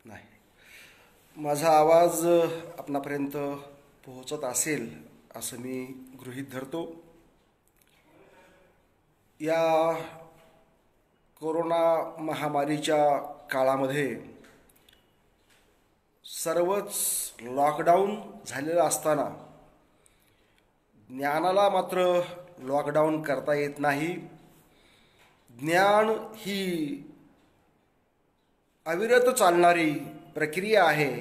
नाही, माझा आवाज आपणापर्यंत पोहोचत असेल असं मी गृहीत धरतो. या कोरोना महामारीच्या काळामध्ये सर्वच लॉकडाऊन झालेलं असताना ज्ञानाला मात्र लॉकडाऊन करता येत नाही. ज्ञान ही अविरत चालणारी प्रक्रिया आहे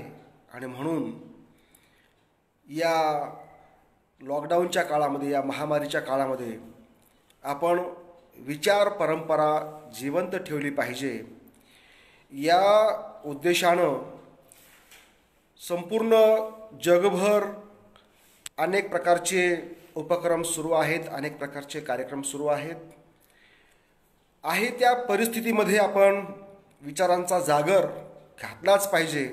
आणि म्हणून या लॉकडाऊनच्या काळामध्ये, या महामारीच्या काळामध्ये आपण विचार परंपरा जिवंत ठेवली पाहिजे. या उद्देशानं संपूर्ण जगभर अनेक प्रकारचे उपक्रम सुरू आहेत, अनेक प्रकारचे कार्यक्रम सुरू आहेत. त्या परिस्थितीमध्ये आपण विचारांचा जागर घातलाच पाहिजे.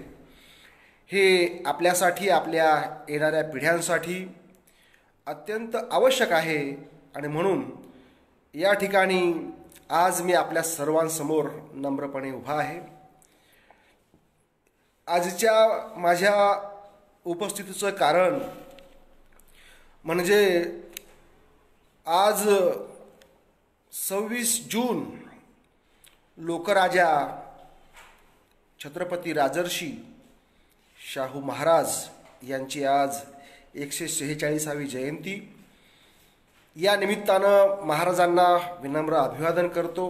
हे आपल्यासाठी, आपल्या येणाऱ्या पिढ्यांसाठी अत्यंत आवश्यक आहे आणि म्हणून या ठिकाणी आज मी आपल्या सर्वांसमोर नम्रपणे उभा आहे. आजच्या माझ्या उपस्थितीचं कारण म्हणजे आज 26 जून लोकराजा छत्रपती राजर्षी शाहू महाराज यांची आज 146वी जयंती. या निमित्तानं महाराजांना विनम्र अभिवादन करतो.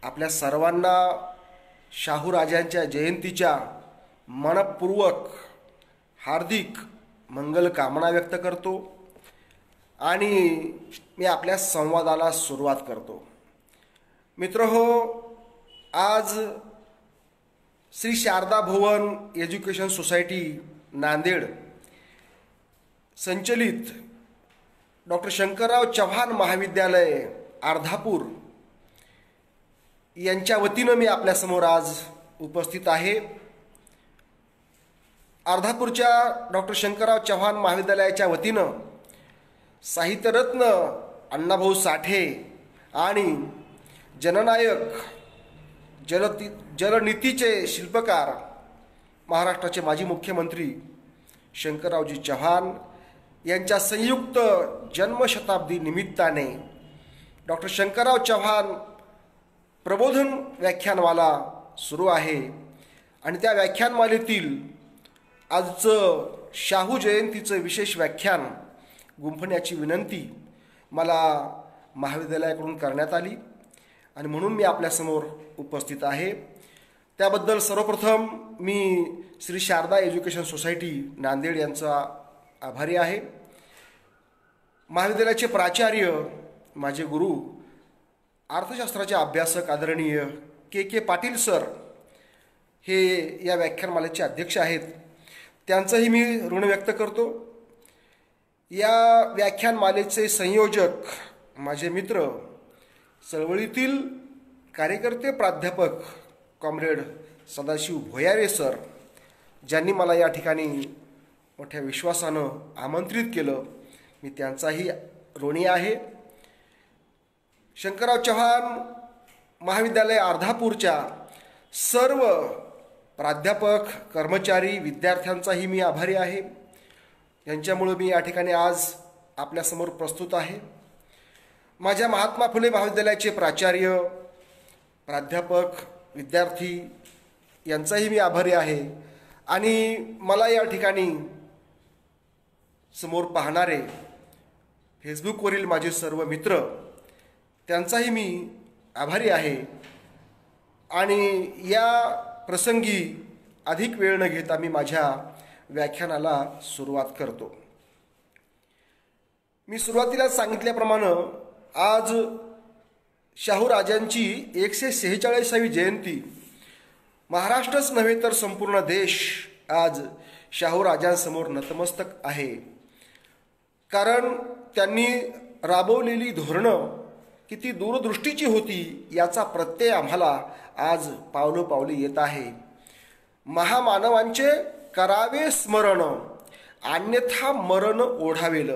आपल्या सर्वांना शाहू राजांच्या जयंतीच्या मनपूर्वक हार्दिक मंगल कामना व्यक्त करतो आणि मी आपल्या संवादाला सुरुवात करतो. मित्रहो, आज श्री शारदा भुवन एज्युकेशन सोसायटी नांदेड संचलित डॉक्टर शंकरराव चव्हाण महाविद्यालय अर्धापूर यांच्या वतीनं मी आपल्यासमोर आज उपस्थित आहे. अर्धापूरच्या डॉक्टर शंकरराव चव्हाण महाविद्यालयाच्या वतीनं साहित्यरत्न अण्णाभाऊ साठे आणि जननायक जलनीतीचे शिल्पकार महाराष्ट्राचे माजी मुख्यमंत्री शंकररावजी चव्हाण यांच्या संयुक्त जन्मशताब्दी निमित्ताने डॉक्टर शंकरराव चव्हाण प्रबोधन व्याख्यानमाला सुरू आहे आणि त्या व्याख्यानमालेतील आजचं शाहू जयंतीचं विशेष व्याख्यान गुंफण्याची विनंती मला महाविद्यालयाकडून करण्यात आली आणि म्हणून मी आपल्यासमोर उपस्थित आहे. त्याबद्दल सर्वप्रथम मी श्री शारदा एज्युकेशन सोसायटी नांदेड यांचा आभारी आहे. महाविद्यालयाचे प्राचार्य, माझे गुरु, अर्थशास्त्राचे अभ्यासक आदरणीय के पाटील सर हे या व्याख्यानमालेचे अध्यक्ष आहेत. त्यांचंही मी ऋण व्यक्त करतो. या व्याख्यानमालेचे संयोजक माझे मित्र, चळवळीतील कार्यकर्ते प्राध्यापक कॉम्रेड सदाशिव भोयारे सर, ज्यांनी मला या ठिकाणी मोठ्या विश्वासानं आमंत्रित केलं, मी त्यांचाही ऋणी आहे. शंकरराव चव्हाण महाविद्यालय अर्धापूरच्या सर्व प्राध्यापक, कर्मचारी, विद्यार्थ्यांचाही मी आभारी आहे. यांच्यामुळे मी या ठिकाणी आज आपल्यासमोर प्रस्तुत आहे. माझ्या महात्मा फुले महाविद्यालयाचे प्राचार्य, प्राध्यापक, विद्यार्थी यांचाही मी आभारी आहे आणि मला या ठिकाणी समोर पाहणारे फेसबुकवरील माझे सर्व मित्र, त्यांचाही मी आभारी आहे. आणि या प्रसंगी अधिक वेळ न घेता मी माझ्या व्याख्यानाला सुरुवात करतो. मी सुरुवातीला सांगितल्याप्रमाणे आज शाहू राजांची 146वी जयंती. महाराष्ट्रच नव्हे तर संपूर्ण देश आज शाहू राजांसमोर नतमस्तक आहे. कारण त्यांनी राबवलेली धोरणं किती दूरदृष्टीची होती याचा प्रत्यय आम्हाला आज पावलोपावली येत आहे. महामानवांचे करावे स्मरण, अन्यथा मरण ओढावेल,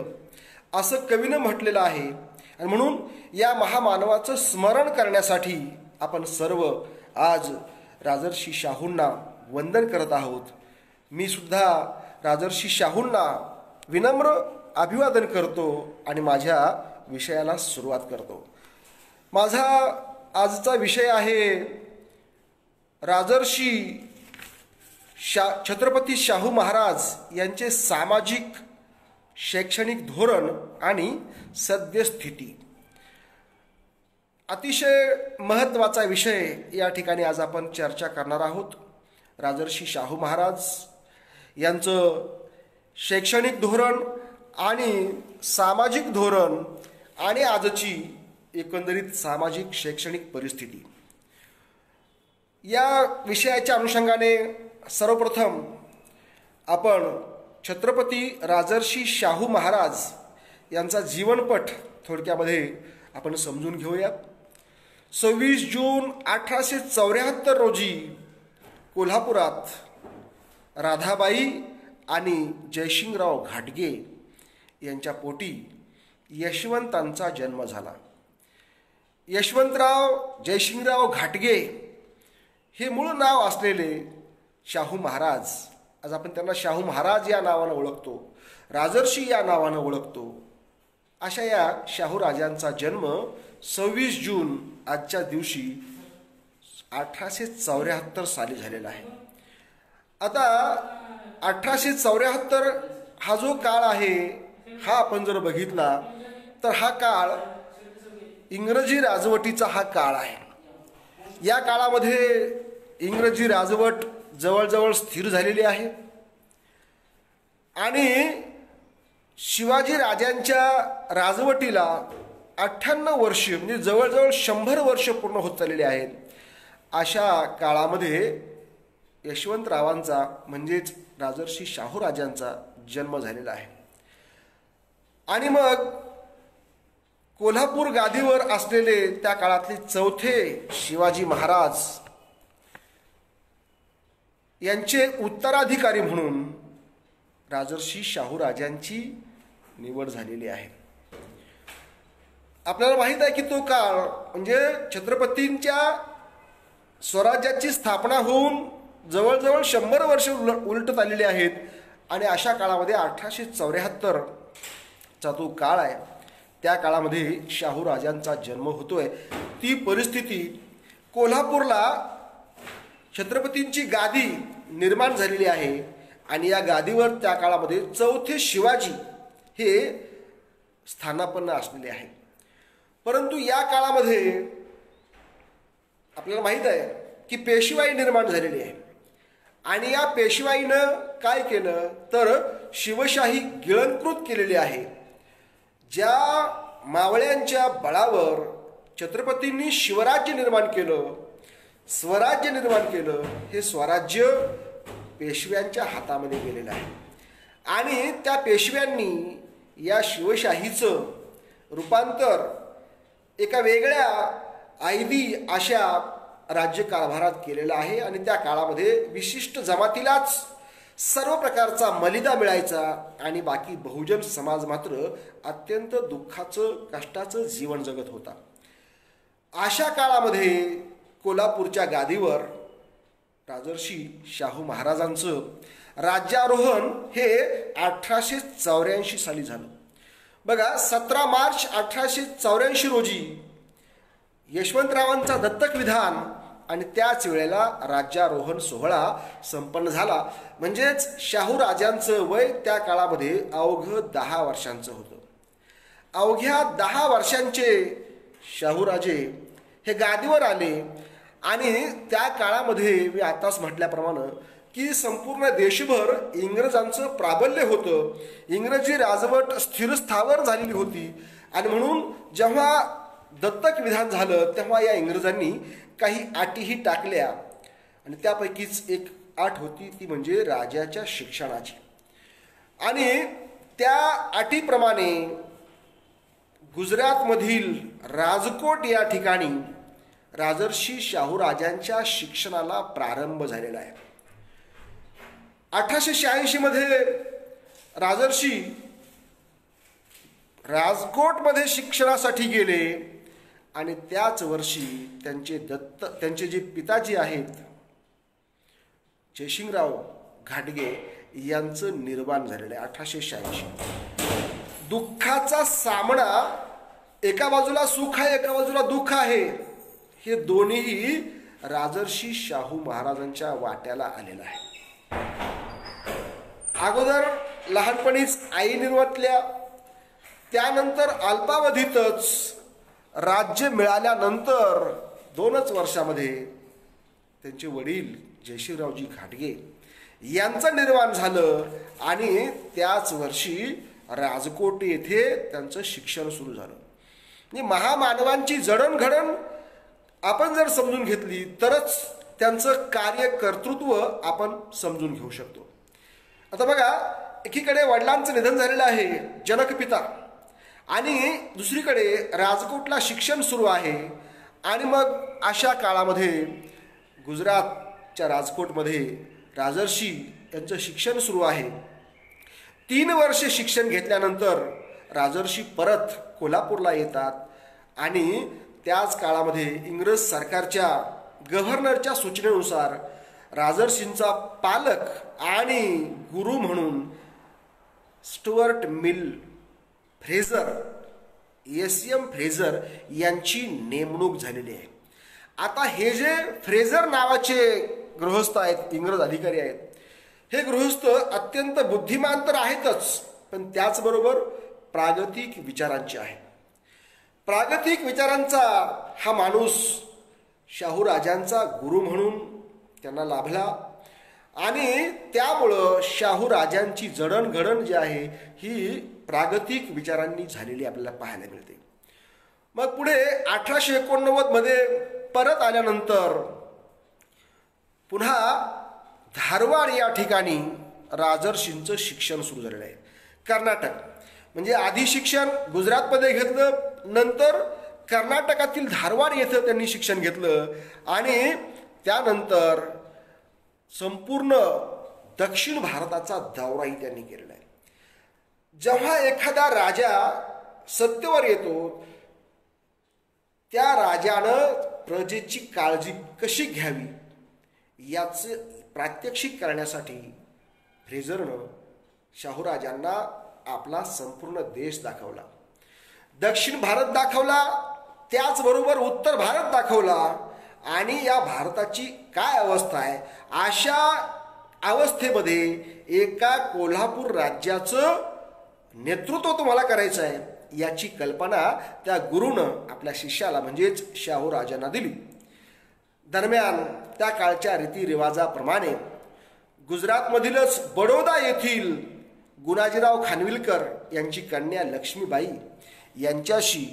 असं कवीनं म्हटलेलं आहे. आणि म्हणून या महामानवाचं स्मरण करण्यासाठी आपण सर्व आज राजर्षी शाहूंना वंदन करत आहोत. मी सुद्धा राजर्षी शाहूंना विनम्र अभिवादन करतो आणि माझ्या विषयाला सुरुवात करतो. माझा आजचा विषय आहे राजर्षी छत्रपती शाहू महाराज यांचे सामाजिक शैक्षणिक धोरण आणि सद्यस्थिती. अतिशय महत्त्वाचा विषय या ठिकाणी आज आपण चर्चा करणार आहोत. राजर्षी शाहू महाराज यांचं शैक्षणिक धोरण आणि सामाजिक धोरण आणि आजची एकंदरीत सामाजिक शैक्षणिक परिस्थिती. या विषयाच्या अनुषंगाने सर्वप्रथम आपण छत्रपती राजर्षी शाहू महाराज यांचा जीवनपट थोडक्यामध्ये आपण समजून घेऊयात. 26 जून 1874 रोजी कोल्हापुरात राधाबाई आणि जयसिंगराव घाटगे यांच्या पोटी यशवंतांचा जन्म झाला. यशवंतराव जयसिंगराव घाटगे हे मूळ नाव असलेले शाहू महाराज, आज आपण त्यांना शाहू महाराज या नावानं ओळखतो, राजर्षी या नावानं ओळखतो, अशा या शाहू राजांचा जन्म 26 जून आजच्या दिवशी 1874 साली झालेला आहे. आता 1874 हा जो काळ आहे हा आपण जर बघितला तर हा काळ इंग्रजी राजवटीचा हा काळ आहे. या काळामध्ये इंग्रजी राजवट जवळजवळ स्थिर झालेली आहे आणि शिवाजी राजांच्या राजवटीला 98 वर्ष म्हणजे जवळजवळ 100 वर्ष पूर्ण होत चाललेली आहेत. अशा काळामध्ये यशवंतरावांचा म्हणजेच राजर्षी शाहू राजांचा जन्म झालेला आहे. आणि मग कोल्हापूर गादीवर असलेले त्या काळातले चौथे शिवाजी महाराज यांचे उत्तराधिकारी म्हणून राजर्षी शाहू राजांची निवड झालेली आहे. आपल्याला माहीत आहे की तो काळ म्हणजे छत्रपतींच्या स्वराज्याची स्थापना होऊन जवळजवळ 100 वर्ष उलटत आलेली आहेत. आणि अशा काळामध्ये 1874 चा जो काळ आहे त्या काळामध्ये शाहू राजांचा जन्म होतोय. ती परिस्थिती कोल्हापूरला छत्रपतींची गादी निर्माण झालेली आहे आणि या गादीवर त्या काळामध्ये चौथे शिवाजी हे स्थानापन्न असलेले आहे. परंतु या काळामध्ये आपल्याला माहीत आहे की पेशवाई निर्माण झालेली आहे आणि या पेशवाईनं काय केलं तर शिवशाही गिळंकृत केलेली आहे. ज्या मावळ्यांच्या बळावर छत्रपतींनी शिवराज्य निर्माण केलं, स्वराज्य निर्माण केलं, हे स्वराज्य पेशव्यांच्या हातामध्ये गेलेलं आहे. आणि त्या पेशव्यांनी या शिवशाहीचं रूपांतर एका वेगळ्या आयदी अशा राज्यकारभारात केलेला आहे. आणि त्या काळामध्ये विशिष्ट जमातीलाच सर्व प्रकारचा मलिदा मिळायचा आणि बाकी बहुजन समाज मात्र अत्यंत दुःखाचं कष्टाचं जीवन जगत होता. अशा काळामध्ये कोल्हापूरच्या गादीवर राजर्षी शाहू महाराजांचं राज्यारोहण हे 1884 साली झालं. बघा, 17 मार्च 1884 रोजी यशवंतरावांचा दत्तक विधान आणि त्याच वेळेला राज्यारोहण सोहळा संपन्न झाला. म्हणजेच शाहू राजांचं वय त्या काळामध्ये अवघं 10 वर्षांचं होतं. अवघ्या 10 वर्षांचे शाहूराजे हे गादीवर आले आणि त्या काळामध्ये मी आताच म्हटल्याप्रमाणे की संपूर्ण देशभर इंग्रजांचं प्राबल्य होतं. इंग्रजी राजवट स्थिरस्थावर झालेली होती आणि म्हणून जेव्हा दत्तक विधान झालं तेव्हा या इंग्रजांनी काही अटीही टाकल्या आणि त्यापैकीच एक अट होती ती म्हणजे राजाच्या शिक्षणाची. आणि त्या अटीप्रमाणे गुजरातमधील राजकोट या ठिकाणी राजर्षी शाहू राजांच्या शिक्षणाला प्रारंभ झालेला आहे. 1886 मध्ये राजर्षी राजकोटमध्ये शिक्षणासाठी गेले आणि त्याच वर्षी त्यांचे जे पिताजी आहेत जयसिंगराव घाटगे यांचं निर्माण झालेलं आहे. 1886 दुःखाचा सामना, एका बाजूला सुख आहे एका बाजूला दुःख आहे, हे दोन्हीही राजर्षी शाहू महाराजांच्या वाट्याला आलेलं आहे. अगोदर लहानपणीच आई निर्वतल्या, त्यानंतर अल्पावधीतच राज्य मिळाल्यानंतर 2च वर्षामध्ये त्यांचे वडील जयसिंगरावजी घाटगे यांचं निर्माण झालं आणि त्याच वर्षी राजकोट येथे त्यांचं शिक्षण सुरू झालं. म्हणजे महामानवांची जडणघडण आपण जर समजून घेतली तरच त्यांचं कार्यकर्तृत्व आपण समजून घेऊ शकतो. आता बघा, एकीकडे वडिलांचं निधन झालेलं आहे, जनकपिता, आणि दुसरीकडे राजकोटला शिक्षण सुरू आहे. आणि मग अशा काळामध्ये गुजरातच्या राजकोटमध्ये राजर्षी यांचं शिक्षण सुरू आहे. 3 वर्षे शिक्षण घेतल्यानंतर राजर्षी परत कोल्हापूरला येतात आणि त्याच काळामध्ये इंग्रज सरकारच्या गव्हर्नरच्या सूचनेनुसार राजर्षींचा पालक आणि गुरु म्हणून Stuart Mill Fraser, SM. Fraser यांची नेमणूक झालेली आहे. आता हे जे फ्रेझर नावाचे गृहस्थ आहेत, इंग्रज अधिकारी आहेत, हे गृहस्थ अत्यंत बुद्धिमान तर आहेतच, पण त्याचबरोबर प्रागतिक विचारांचे आहे. प्रागतिक विचारांचा हा माणूस शाहू राजांचा गुरु म्हणून त्यांना लाभला आणि त्यामुळं शाहू राजांची जडणघडण जी आहे ही प्रागतिक विचारांनी झालेली आपल्याला पाहायला मिळते. मग पुढे 1889 मध्ये परत आल्यानंतर पुन्हा धारवाड या ठिकाणी राजर्षींचं शिक्षण सुरू झालेलं आहे. कर्नाटक म्हणजे आधी शिक्षण गुजरातमध्ये घेतलं, नंतर कर्नाटकातील धारवाड येथे त्यांनी शिक्षण घेतलं आणि त्यानंतर संपूर्ण दक्षिण भारताचा दौराही त्यांनी केलेला आहे. जेव्हा एखादा राजा सत्तेवर येतो त्या राजानं प्रजेची काळजी कशी घ्यावी याचे प्रात्यक्षिक करण्यासाठी फ्रेझरनं शाहू राजांना आपला संपूर्ण देश दाखवला. दक्षिण भारत दाखवला, त्याचबरोबर उत्तर भारत दाखवला आणि या भारताची काय अवस्था आहे अशा अवस्थेमध्ये एका कोल्हापूर राज्याचं नेतृत्व तुम्हाला करायचं आहे याची कल्पना त्या गुरुनं आपल्या शिष्याला म्हणजेच शाहू राजांना दिली. दरम्यान त्या काळच्या रीतिरिवाजाप्रमाणे गुजरातमधीलच बडोदा येथील गुणाजीराव खानविलकर यांची कन्या लक्ष्मीबाई यांच्याशी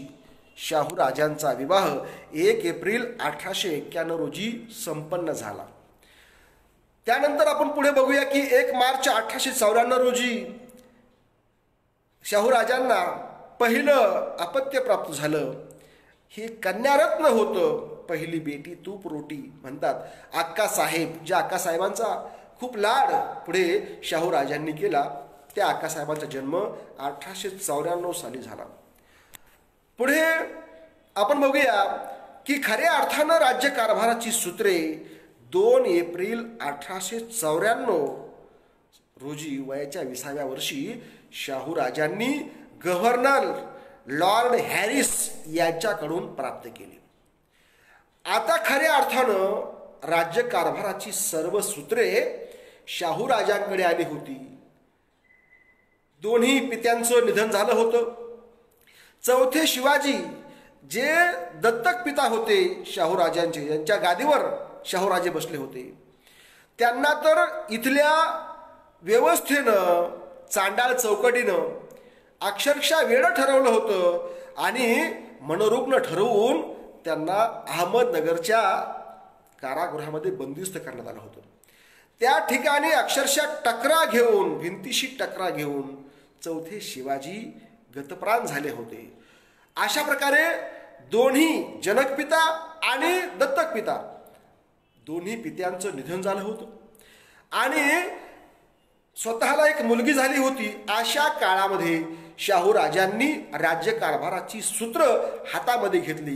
शाहू राजांचा विवाह 1 एप्रिल 1891 रोजी संपन्न झाला. त्यानंतर आपण पुढे बघूया की 1 मार्च 1894 रोजी शाहू राजांना पहिलं अपत्य प्राप्त झालं. हे कन्यारत्न होतं, पहिली बेटी तूप रोटी म्हणतात. अक्कासाहेब, ज्या अक्कासाहेबांचा खूप लाड पुढे शाहू राजांनी केला, त्या अक्कासाहेबांचा जन्म 1894 साली झाला. पुढे आपण बघूया की खऱ्या अर्थानं राज्यकारभाराची सूत्रे 2 एप्रिल 1894 रोजी वयाच्या 20व्या वर्षी शाहू राजांनी गव्हर्नर लॉर्ड हॅरिस यांच्याकडून प्राप्त केली. आता खऱ्या अर्थानं राज्यकारभाराची सर्व सूत्रे शाहू राजांकडे आली होती. दोन्ही पित्यांचं निधन झालं होतं. चौथे शिवाजी जे दत्तक पिता होते शाहू राजांचे, यांच्या गादीवर शाहूराजे बसले होते, त्यांना तर इथल्या व्यवस्थेनं, चांडाळ चौकटीनं अक्षरशः वेडं ठरवलं होतं आणि मनोरुग्ण ठरवून त्यांना अहमदनगरच्या कारागृहामध्ये बंदिस्त करण्यात आलं होतं. त्या ठिकाणी अक्षरशः टकरा घेऊन, भिंतीशी टकरा घेऊन चौथे शिवाजी गतप्राण झाले होते. अशा प्रकारे दोन्ही जनकपिता आणि दत्तक पिता दोन्ही पित्यांचं निधन झालं होतं आणि स्वतःला एक मुलगी झाली होती. अशा काळामध्ये शाहू राजांनी राज्यकारभाराची सूत्र हातामध्ये घेतली.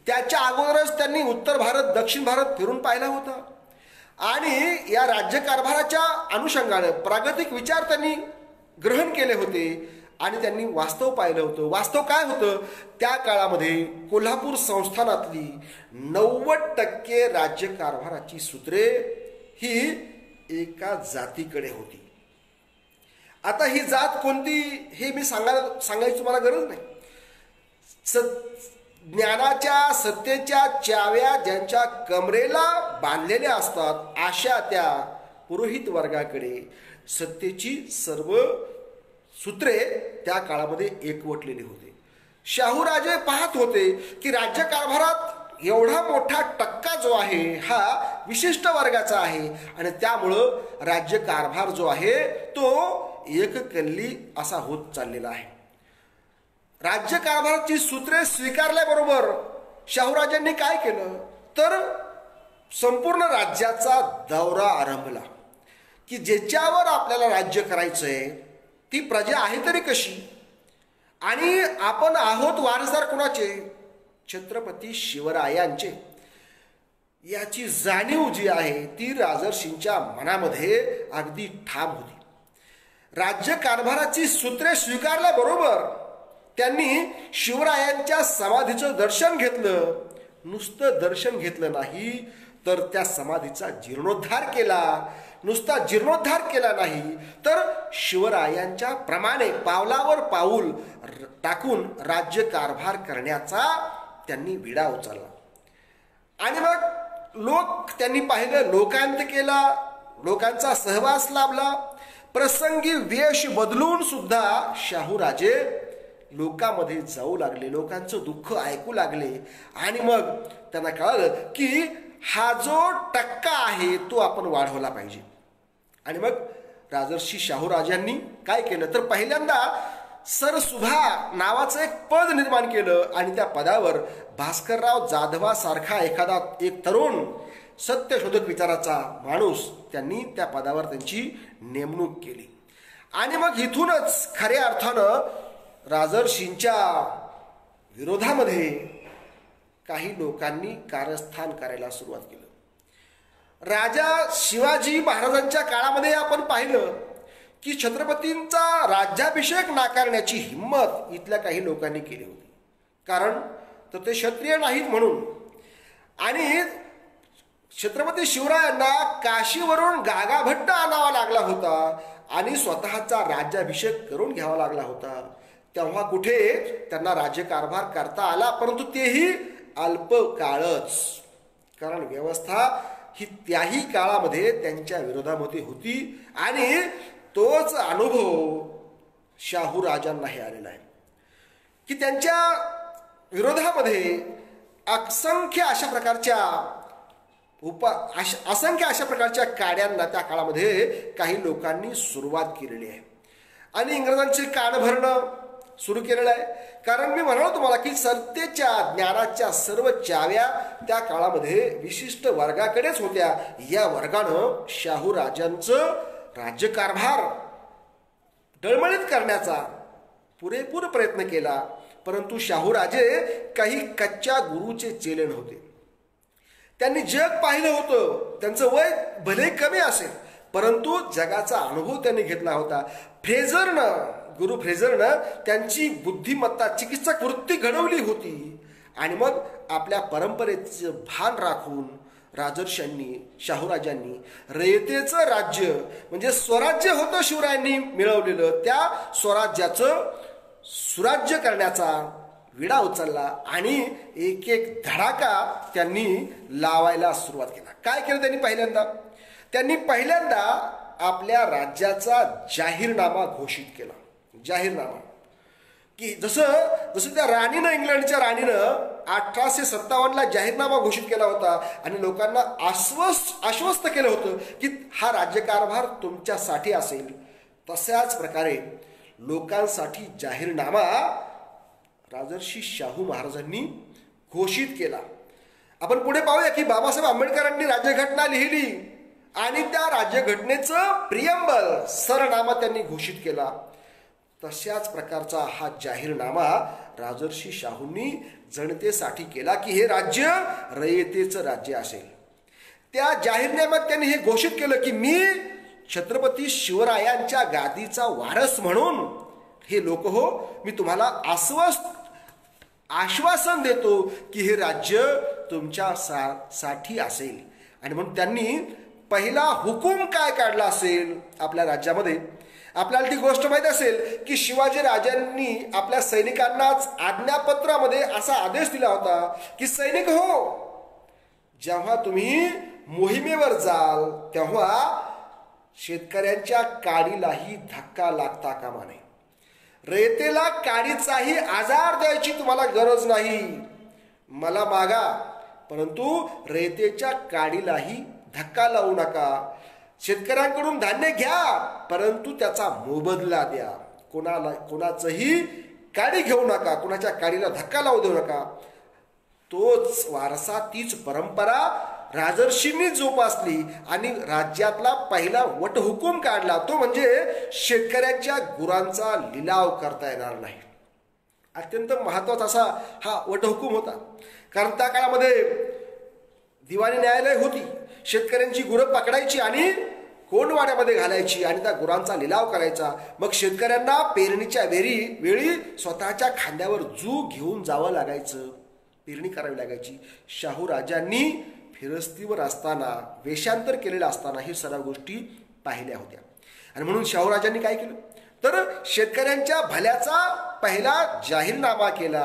त्याच्या अगोदरच त्यांनी उत्तर भारत दक्षिण भारत फिरून पाहिला होता आणि या राज्यकारभाराच्या अनुषंगाने प्रागतिक विचार त्यांनी ग्रहण केले होते आणि त्यांनी वास्तव पाहिलं होतं. वास्तव काय होतं? त्या काळामध्ये कोल्हापूर संस्थानातली 90% राज्यकारभाराची सूत्रे ही एका जातीकडे होती. आता ही जात कोणती हे मी सांगायची तुम्हाला गरज नाही. ज्ञानाच्या सत्तेच्या चाव्या ज्यांच्या कमरेला बांधलेल्या असतात अशा त्या पुरोहित वर्गाकडे सत्तेची सर्व सूत्रे त्या काळामध्ये एकवटलेली होते. शाहूराजे पाहत होते की राज्यकारभारात एवढा मोठा टक्का जो आहे हा विशिष्ट वर्गाचा आहे आणि त्यामुळं राज्यकारभार जो आहे तो एककल्ली असा होत चाललेला आहे. राज्यकारभाराची सूत्रे स्वीकारल्याबरोबर शाहूराजांनी काय केलं तर संपूर्ण राज्याचा दौरा आरंभला की ज्याच्यावर आपल्याला राज्य करायचंय ती प्रजा आहे तरी कशी आणि आपण आहोत वारसदार कोणाचे? छत्रपती शिवरायांचे. याची जाणीव जी आहे ती राजर्षींच्या मनामध्ये अगदी ठाम होती. राज्यकारभाराची सूत्रे स्वीकारल्याबरोबर त्यांनी शिवरायांच्या समाधीचं दर्शन घेतलं. नुसतं दर्शन घेतलं नाही तर त्या समाधीचा जीर्णोद्धार केला. नुसता जीर्णोद्धार केला नाही तर शिवरायांच्या प्रमाणे पावलावर पाऊल टाकून राज्यकारभार करण्याचा त्यांनी विडा उचलला. आणि मग लोक त्यांनी पाहिलं, लोकांत केला, लोकांचा सहवास लाभला. प्रसंगी वेश बदलून सुद्धा शाहूराजे लोकांमध्ये जाऊ लागले, लोकांचं दुःख ऐकू लागले आणि मग त्यांना कळलं की हा जो टक्का आहे तो आपण वाढवला पाहिजे. आणि मग राजर्षी शाहूराजांनी काय केलं तर पहिल्यांदा सरसुभा नावाचं एक पद निर्माण केलं आणि त्या पदावर भास्करराव जाधवासारखा एखादा एक तरुण सत्यशोधक विचाराचा माणूस त्यांनी त्या पदावर त्यांची नेमणूक केली. आणि मग इथूनच खऱ्या अर्थानं राजर्षींच्या विरोधामध्ये काही लोकांनी कारस्थान करायला सुरुवात केलं. राजा शिवाजी महाराजांच्या काळामध्ये आपण पाहिलं की छत्रपतींचा राज्याभिषेक नाकारण्याची हिंमत इथल्या काही लोकांनी केली होती. कारण तर ते क्षत्रिय नाहीत म्हणून. आणि छत्रपती शिवरायांना काशीवरून गागाभट्ट आणावा लागला होता आणि स्वतःचा राज्याभिषेक करून घ्यावा लागला होता. तेव्हा कुठे त्यांना राज्यकारभार करता आला, परंतु तेही अल्पकाळच. कारण व्यवस्था ही त्याही काळामध्ये त्यांच्या विरोधामध्ये होती आणि तोच अनुभव शाहूराजांनाही आलेला आहे की त्यांच्या विरोधामध्ये असंख्य अशा प्रकारच्या काड्यांना त्या काळामध्ये काही लोकांनी सुरुवात केलेली आहे आणि इंग्रजांचे कान भरणं सुरू केलेलं आहे. कारण मी म्हणालो तुम्हाला की सत्तेच्या ज्ञानाच्या सर्व चाव्या त्या काळामध्ये विशिष्ट वर्गाकडेच होत्या. या वर्गानं शाहूराजांचं राज्यकारभार डळमळीत करण्याचा पुरेपूर प्रयत्न केला. परंतु शाहूराजे काही कच्च्या गुरूचे चेले नव्हते. त्यांनी जग पाहिलं होतं. त्यांचं वय भले कमी असेल परंतु जगाचा अनुभव त्यांनी घेतला होता. गुरु फ्रेझरनं त्यांची बुद्धिमत्ता चिकित्सक वृत्ती घडवली होती. आणि मग आपल्या परंपरेचं भान राखून राजर्षींनी शाहूराजांनी रयतेचं राज्य म्हणजे स्वराज्य होतं शिवरायांनी मिळवलेलं, त्या स्वराज्याचं सुराज्य करण्याचा विडा उचलला आणि एक एक धडाका त्यांनी लावायला सुरुवात केला. काय केलं त्यांनी पहिल्यांदा आपल्या राज्याचा जाहीरनामा घोषित केला. जाहीरनामा की जसं त्या राणीनं, इंग्लंडच्या राणीनं 1857ला जाहीरनामा घोषित केला होता आणि लोकांना आश्वस्त केलं होतं की हा राज्यकारभार तुमच्यासाठी असेल, तशाच प्रकारे लोकांसाठी जाहीरनामा राजर्षी शाहू महाराजांनी घोषित केला. आपण पुढे पाहूया की बाबासाहेब आंबेडकरांनी राज्यघटना लिहिली आणि त्या राज्यघटनेचं प्रियंबल सरनामा त्यांनी घोषित केला. तशाच प्रकारचा हा जाहीरनामा राजर्षी शाहूंनी जनतेसाठी केला की हे राज्य रयतेचं राज्य असेल. त्या जाहीरनाम्यात त्यांनी हे घोषित केलं की मी छत्रपती शिवरायांच्या गादीचा वारस म्हणून हे लोक हो, मी तुम्हाला आश्वासन देतो की हे राज्य तुमच्या साठी असेल. आणि म्हणून त्यांनी पहिला हुकूम काय काढला असेल आपल्या राज्यामध्ये. आपल्याला ती गोष्ट माहिती असेल की शिवाजी राजांनी आपल्या सैनिकांनाच आज्ञापत्रामध्ये असा आदेश दिला होता की सैनिक हो, जेव्हा तुम्ही मोहिमेवर जाल तेव्हा शेतकऱ्यांच्या काडीलाही धक्का लागता कामा नये. रयतेला काडीचाही आजार द्यायची तुम्हाला गरज नाही. मला मागा, परंतु रयतेच्या काडीलाही धक्का लावू नका. शेतकऱ्यांकडून धान्य घ्या, परंतु त्याचा मोबदला द्या. कोणाचंही काडी घेऊ नका, कोणाच्या काडीला धक्का लावू देऊ नका. तोच वारसा, तीच परंपरा राजर्षींनी जोपासली आणि राज्यातला पहिला वटहुकूम काढला. तो म्हणजे शेतकऱ्यांच्या गुरांचा लिलाव करता येणार नाही. अत्यंत महत्वाचा असा हा वटहुकूम होता. कारण त्या काळामध्ये दिवाणी न्यायालय होती. शेतकऱ्यांची गुरं पकडायची आणि कोंडवाड्यामध्ये घालायची आणि त्या गुरांचा लिलाव करायचा. मग शेतकऱ्यांना पेरणीच्या वेळी स्वतःच्या खांद्यावर जू घेऊन जावं लागायचं, पेरणी करावी लागायची. शाहू राजांनी फिरस्तीवर असताना, वेषांतर केलेलं असताना हे सर्व गोष्टी पाहिल्या होत्या. आणि म्हणून शाहू राजांनी काय केलं तर शेतकऱ्यांच्या भल्याचा पहिला जाहीरनामा केला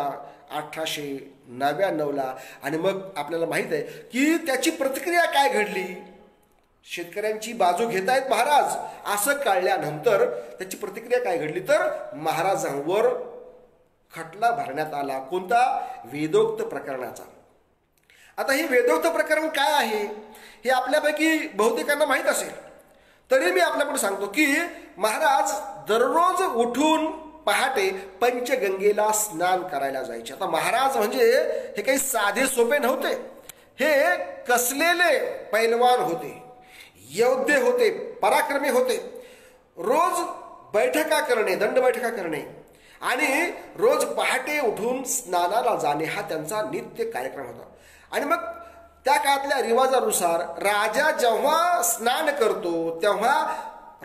1899ला. आणि मग आपल्याला माहित आहे की त्याची प्रतिक्रिया काय घडली. शेतकऱ्यांची बाजू घेतायत महाराज असं कळल्यानंतर त्याची प्रतिक्रिया काय घडली तर महाराजांवर खटला भरण्यात आला. कोणता? वेदोक्त प्रकरणाचा. आता हे वेदोक्त प्रकरण काय आहे हे आपल्यापैकी बहुतेकांना माहीत असेल, तरी मी आपल्याकडे सांगतो की महाराज दररोज उठून पहाटे पंचगंगेला स्नान करायला जायचे. आता महाराज म्हणजे हे काही साधे सोपे नव्हते. हे कसलेले पैलवान होते, योद्धे होते, पराक्रमी होते. रोज बैठका करणे, दंड बैठका करणे आणि रोज पहाटे उठून स्नानाला जाणे हा त्यांचा नित्य कार्यक्रम होता. आणि मग त्या काळातल्या रिवाजानुसार राजा जेव्हा स्नान करतो तेव्हा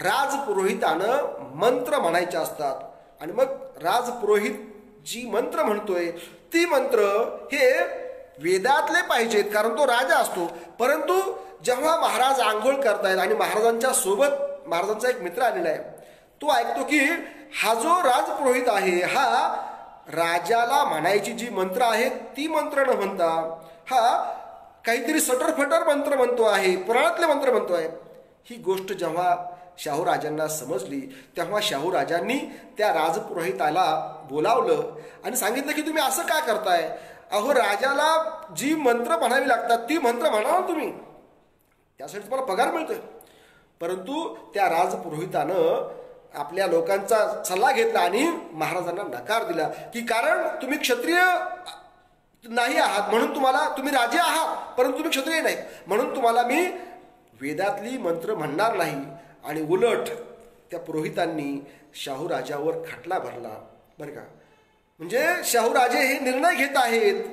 राजपुरोहितानं मंत्र म्हणायचे असतात. आणि मग राजपुरोहित जी मंत्र म्हणतोय ती मंत्र हे वेदातले पाहिजेत, कारण तो राजा असतो. परंतु जेव्हा महाराज आंघोळ करतायत आणि महाराजांच्या सोबत महाराजांचा एक मित्र आलेला आहे, तो ऐकतो की हा जो राजपुरोहित आहे हा राजाला म्हणायची जी मंत्र आहेत ती मंत्र न म्हणता हा काहीतरी सटरफटर मंत्र म्हणतो आहे, पुराणातले मंत्र म्हणतो आहे. ही गोष्ट जेव्हा शाहू राजांना समजली तेव्हा शाहू राजांनी त्या राजपुरोहिताला बोलावलं आणि सांगितलं की तुम्ही असं का करताय. अहो, राजाला जी मंत्र म्हणावी लागतात ती मंत्र म्हणा ना तुम्ही, त्यासाठी तुम्हाला पगार मिळतोय. परंतु त्या राजपुरोहितानं आपल्या लोकांचा सल्ला घेतला आणि महाराजांना नकार दिला की कारण तुम्ही क्षत्रिय नाही आहात म्हणून तुम्ही राजे आहात परंतु तुम्ही क्षत्रिय नाही म्हणून तुम्हाला मी वेदातली मंत्र म्हणणार नाही. आणि उलट त्या पुरोहितांनी शाहू राजावर खटला भरला बरं का. म्हणजे शाहू राजे हे निर्णय घेत आहेत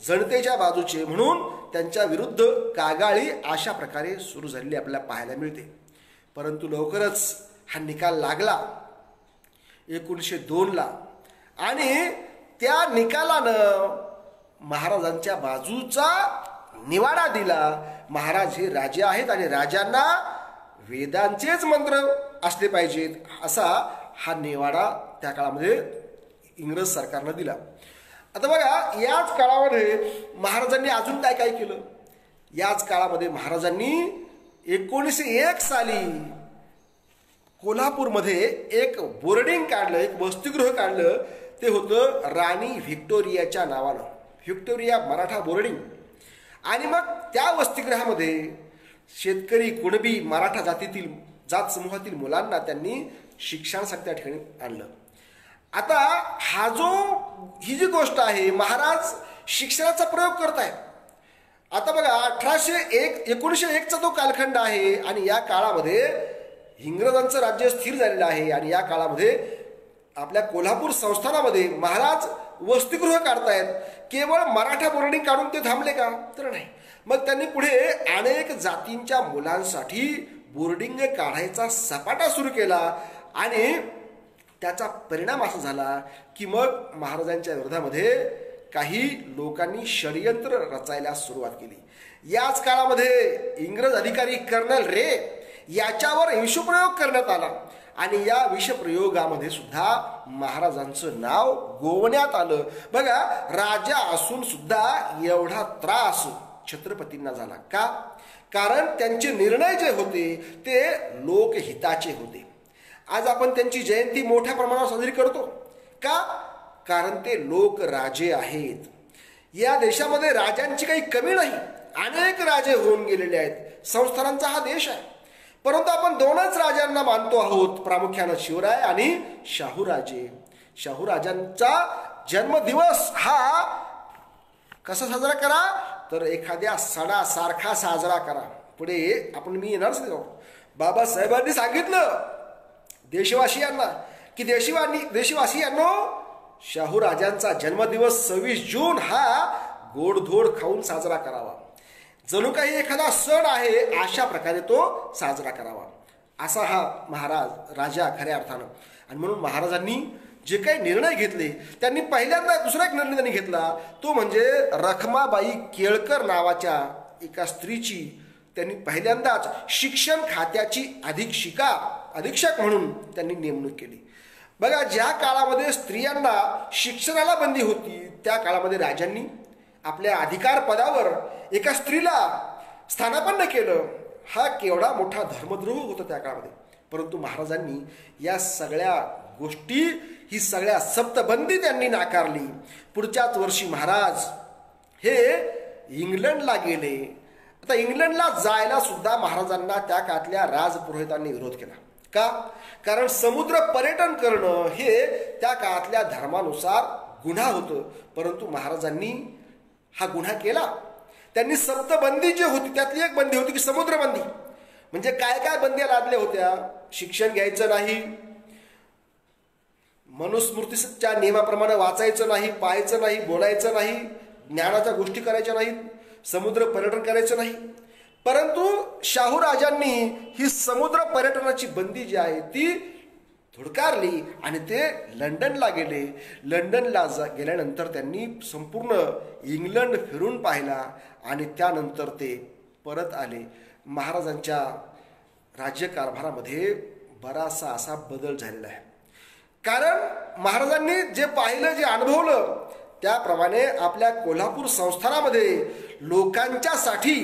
जनतेच्या बाजूचे, म्हणून त्यांच्या विरुद्ध कागाळी अशा प्रकारे सुरू झालेली आपल्याला पाहायला मिळते. परंतु लवकरच हा निकाल लागला 1902ला आणि त्या निकालानं महाराजांच्या बाजूचा निवाडा दिला. महाराज हे राजे आहेत आणि राजांना वेदांचेच मंत्र असले पाहिजेत असा हा निवाडा त्या काळामध्ये इंग्रज सरकारनं दिला. आता बघा, याच काळामध्ये महाराजांनी अजून काय काय केलं. याच काळामध्ये महाराजांनी 1901 साली कोल्हापूरमध्ये एक बोर्डिंग काढलं, एक वसतिगृह काढलं. ते होतं राणी व्हिक्टोरियाच्या नावानं, व्हिक्टोरिया मराठा बोर्डिंग. आणि मग त्या वसतिगृहामध्ये शेतकरी, कुणबी, मराठा जात समूहातील मुलांना त्यांनी शिक्षणासाठी त्या ठिकाणी आणलं. आता ही जी गोष्ट आहे, महाराज शिक्षणाचा प्रयोग करतायत. आता बघा 1901चा तो कालखंड आहे आणि या काळामध्ये इंग्रजांचं राज्य स्थिर झालेलं आहे आणि या काळामध्ये आपल्या कोल्हापूर संस्थानामध्ये महाराज वसतिगृह काढतायत. केवळ मराठा बोर्डिंग काढून ते थांबले का? तर नाही. मग त्यांनी पुढे अनेक जातींच्या मुलांसाठी बोर्डिंग काढायचा सपाटा सुरू केला आणि त्याचा परिणाम असा झाला की मग महाराजांच्या विरोधामध्ये काही लोकांनी षडयंत्र रचायला सुरुवात केली. याच काळामध्ये इंग्रज अधिकारी कर्नल रे याच्यावर विषप्रयोग करण्यात आला आणि या विषप्रयोगामध्ये सुद्धा महाराजांचं नाव गोवण्यात आलं. बघा, राजा असून सुद्धा एवढा त्रास छत्रपतींना झाला का? कारण त्यांचे निर्णय जे होते ते लोकहिताचे होते. आज आपण त्यांची जयंती मोठ्या प्रमाणावर साजरी करतो का? कारण ते लोकराजे आहेत. या देशामध्ये राजांची काही कमी नाही. अनेक राजे होऊन गेलेले आहेत. संस्थानांचा हा देश आहे. परंतु आपण दोनच राजांना मानतो आहोत, प्रामुख्यानं शिवराय आणि शाहूराजे. शाहूराजांचा जन्मदिवस हा कसा साजरा करा? तर एखाद्या सणासारखा साजरा करा. पुढे मी येणारच नाही. बाबासाहेबांनी सांगितलं देशवासियांना की देशवासियांनो, शाहूराजांचा जन्मदिवस 26 जून हा गोडधोड खाऊन साजरा करावा. जणू काही एखादा सण आहे अशा प्रकारे तो साजरा करावा, असा हा राजा खऱ्या अर्थानं. आणि म्हणून महाराजांनी जे काही निर्णय घेतले, त्यांनी पहिल्यांदा दुसरा एक निर्णय त्यांनी घेतला, तो म्हणजे रखमाबाई केळकर नावाच्या एका स्त्रीची त्यांनी पहिल्यांदाच शिक्षण खात्याची अधीक्षक म्हणून त्यांनी नेमणूक केली. बघा, ज्या काळामध्ये स्त्रियांना शिक्षणाला बंदी होती त्या काळामध्ये राजांनी आपल्या अधिकार पदावर एका स्त्रीला स्थानापन्न केलं. हा केवढा मोठा धर्मद्रोह होता त्या काळामध्ये. परंतु महाराजांनी या सगळ्या गोष्टी, ही सगळ्या सप्तबंदी त्यांनी नाकारली. पुढच्याच वर्षी महाराज हे इंग्लंडला गेले. आता इंग्लंडला जायला सुद्धा महाराजांना त्या काळातल्या राजपुरोहितांनी विरोध केला का? कारण समुद्र पर्यटन करणं हे त्या काळातल्या धर्मानुसार गुन्हा होतं. परंतु महाराजांनी हा गुन्हा केला. त्यांनी सप्तबंदी जी होती त्यातली एक बंदी होती की समुद्रबंदी. म्हणजे काय काय बंद्या लादल्या होत्या? शिक्षण घ्यायचं नाही, मनुस्मृतीच्या नियमाप्रमाणे वाचायचं नाही, पाहायचं नाही, बोलायचं नाही, ज्ञानाच्या गोष्टी करायच्या नाहीत, समुद्र पर्यटन करायचं नाही. परंतु शाहूराजांनी ही समुद्र पर्यटनाची बंदी जी आहे ती धुडकारली आणि ते लंडनला गेले. लंडनला गेल्यानंतर त्यांनी संपूर्ण इंग्लंड फिरून पाहिला आणि त्यानंतर ते परत आले. महाराजांच्या राज्यकारभारामध्ये बराचसा असा बदल झालेला आहे. कारण महाराजांनी जे पाहिलं, जे अनुभवलं, त्याप्रमाणे आपल्या कोल्हापूर संस्थानामध्ये लोकांच्यासाठी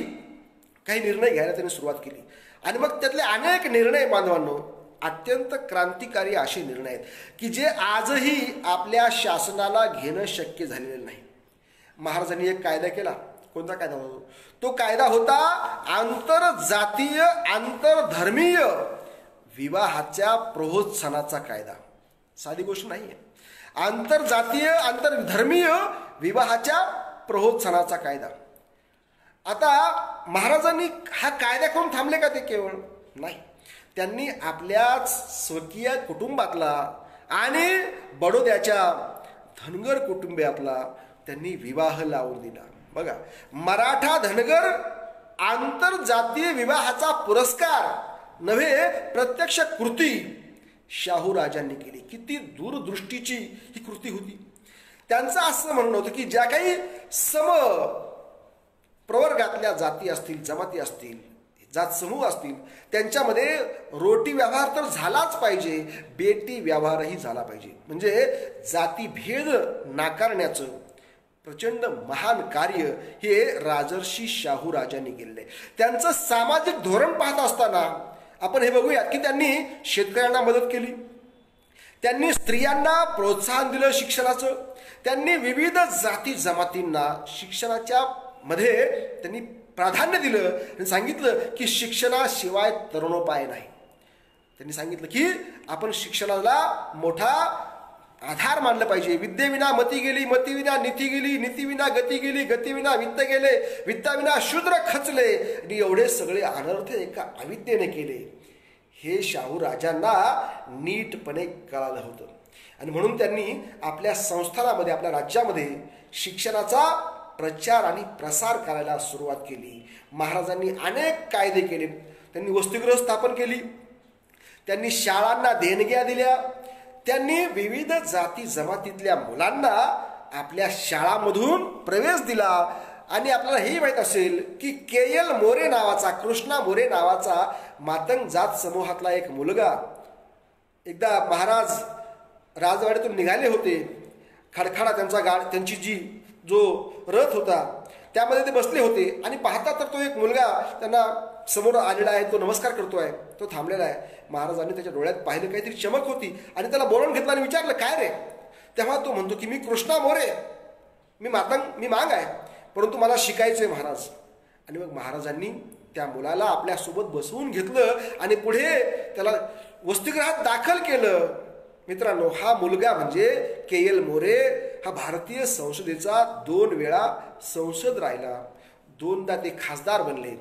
काही निर्णय घ्यायला त्यांनी सुरुवात केली. आणि मग त्यातले अनेक निर्णय बांधवांनो अत्यंत क्रांतिकारी असे निर्णय आहेत की जे आजही आपल्या शासनाला घेणं शक्य झालेलं नाही. महाराजांनी एक कायदा केला. कोणता कायदा होता? तो कायदा होता आंतरजातीय आंतरधर्मीय विवाहाच्या प्रोत्साहनाचा कायदा. साधी गोष्ट नाहीये. आंतरजातीय आंतरधर्मीय विवाहाच्या प्रोत्साहनाचा कायदा. आता महाराजांनी हा कायदा करून थांबले का? ते केवळ नाही. त्यांनी आपल्याच स्वकीय कुटुंबातला आणि बडोद्याच्या धनगर कुटुंबियातला त्यांनी विवाह लावून दिला. बघा, मराठा धनगर आंतरजातीय विवाहाचा पुरस्कार नव्हे, प्रत्यक्ष कृती शाहूराजांनी केली. किती दूरदृष्टीची ही कृती होती. त्यांचं असं म्हणणं होतं की ज्या काही प्रवर्गातल्या जाती असतील, जमाती असतील, जात समूह असतील, त्यांच्यामध्ये रोटी व्यवहार तर झालाच पाहिजे, बेटी व्यवहारही झाला पाहिजे. म्हणजे जातीभेद नाकारण्याचं प्रचंड महान कार्य हे राजर्षी शाहूराजांनी केलेलं आहे. त्यांचं सामाजिक धोरण पाहत असताना आपण हे बघूयात की त्यांनी शेतकऱ्यांना मदत केली, त्यांनी स्त्रियांना प्रोत्साहन दिलं शिक्षणाचं, त्यांनी विविध जाती जमातींना शिक्षणाच्या मध्ये त्यांनी प्राधान्य दिलं आणि सांगितलं की शिक्षणाशिवाय तरुणोपाय नाही. त्यांनी सांगितलं की आपण शिक्षणाला मोठा आधार मानलं पाहिजे. विद्येविना मती गेली, मतीविना नीती गेली, नीतीविना गती गेली, गतीविना वित्त गेले, वित्ताविना शूद्र खचले, आणि एवढे सगळे अनर्थ एका अविद्येने केले. हे शाहू राजांना नीटपणे कळालं होतं. आणि म्हणून त्यांनी आपल्या संस्थानामध्ये, आपल्या राज्यामध्ये शिक्षणाचा प्रचार आणि प्रसार करायला सुरुवात केली. महाराजांनी अनेक कायदे केले. त्यांनी वसतिगृह स्थापन केली, त्यांनी शाळांना देणग्या दिल्या, त्यांनी विविध जाती जमातीतल्या मुलांना आपल्या शाळांमधून प्रवेश दिला. आणि आपल्याला हेही माहीत असेल की के.एल. मोरे नावाचा, कृष्णा मोरे नावाचा मातंग जात समूहातला एक मुलगा एकदा महाराज राजवाड्यातून निघाले होते. खडखडा त्यांची जो रथ होता त्यामध्ये ते बसले होते. आणि पाहता तर तो एक मुलगा त्यांना समोर आलेला आहे, तो नमस्कार करतोय, तो थांबलेला आहे. महाराजांनी त्याच्या डोळ्यात पाहिलं, काहीतरी चमक होती, आणि त्याला बोलावून घेतलं आणि विचारलं, काय रे? तेव्हा तो म्हणतो की मी कृष्णा मोरे, मी मांग आहे, परंतु मला शिकायचंय महाराज. आणि मग महाराजांनी त्या मुलाला आपल्यासोबत बसवून घेतलं आणि पुढे त्याला वसतिगृहात दाखल केलं. मित्रांनो, हा मुलगा म्हणजे के.एल. मोरे हा भारतीय संसदेचा 2 वेळा संसद राहिला, 2दा ते खासदार बनले,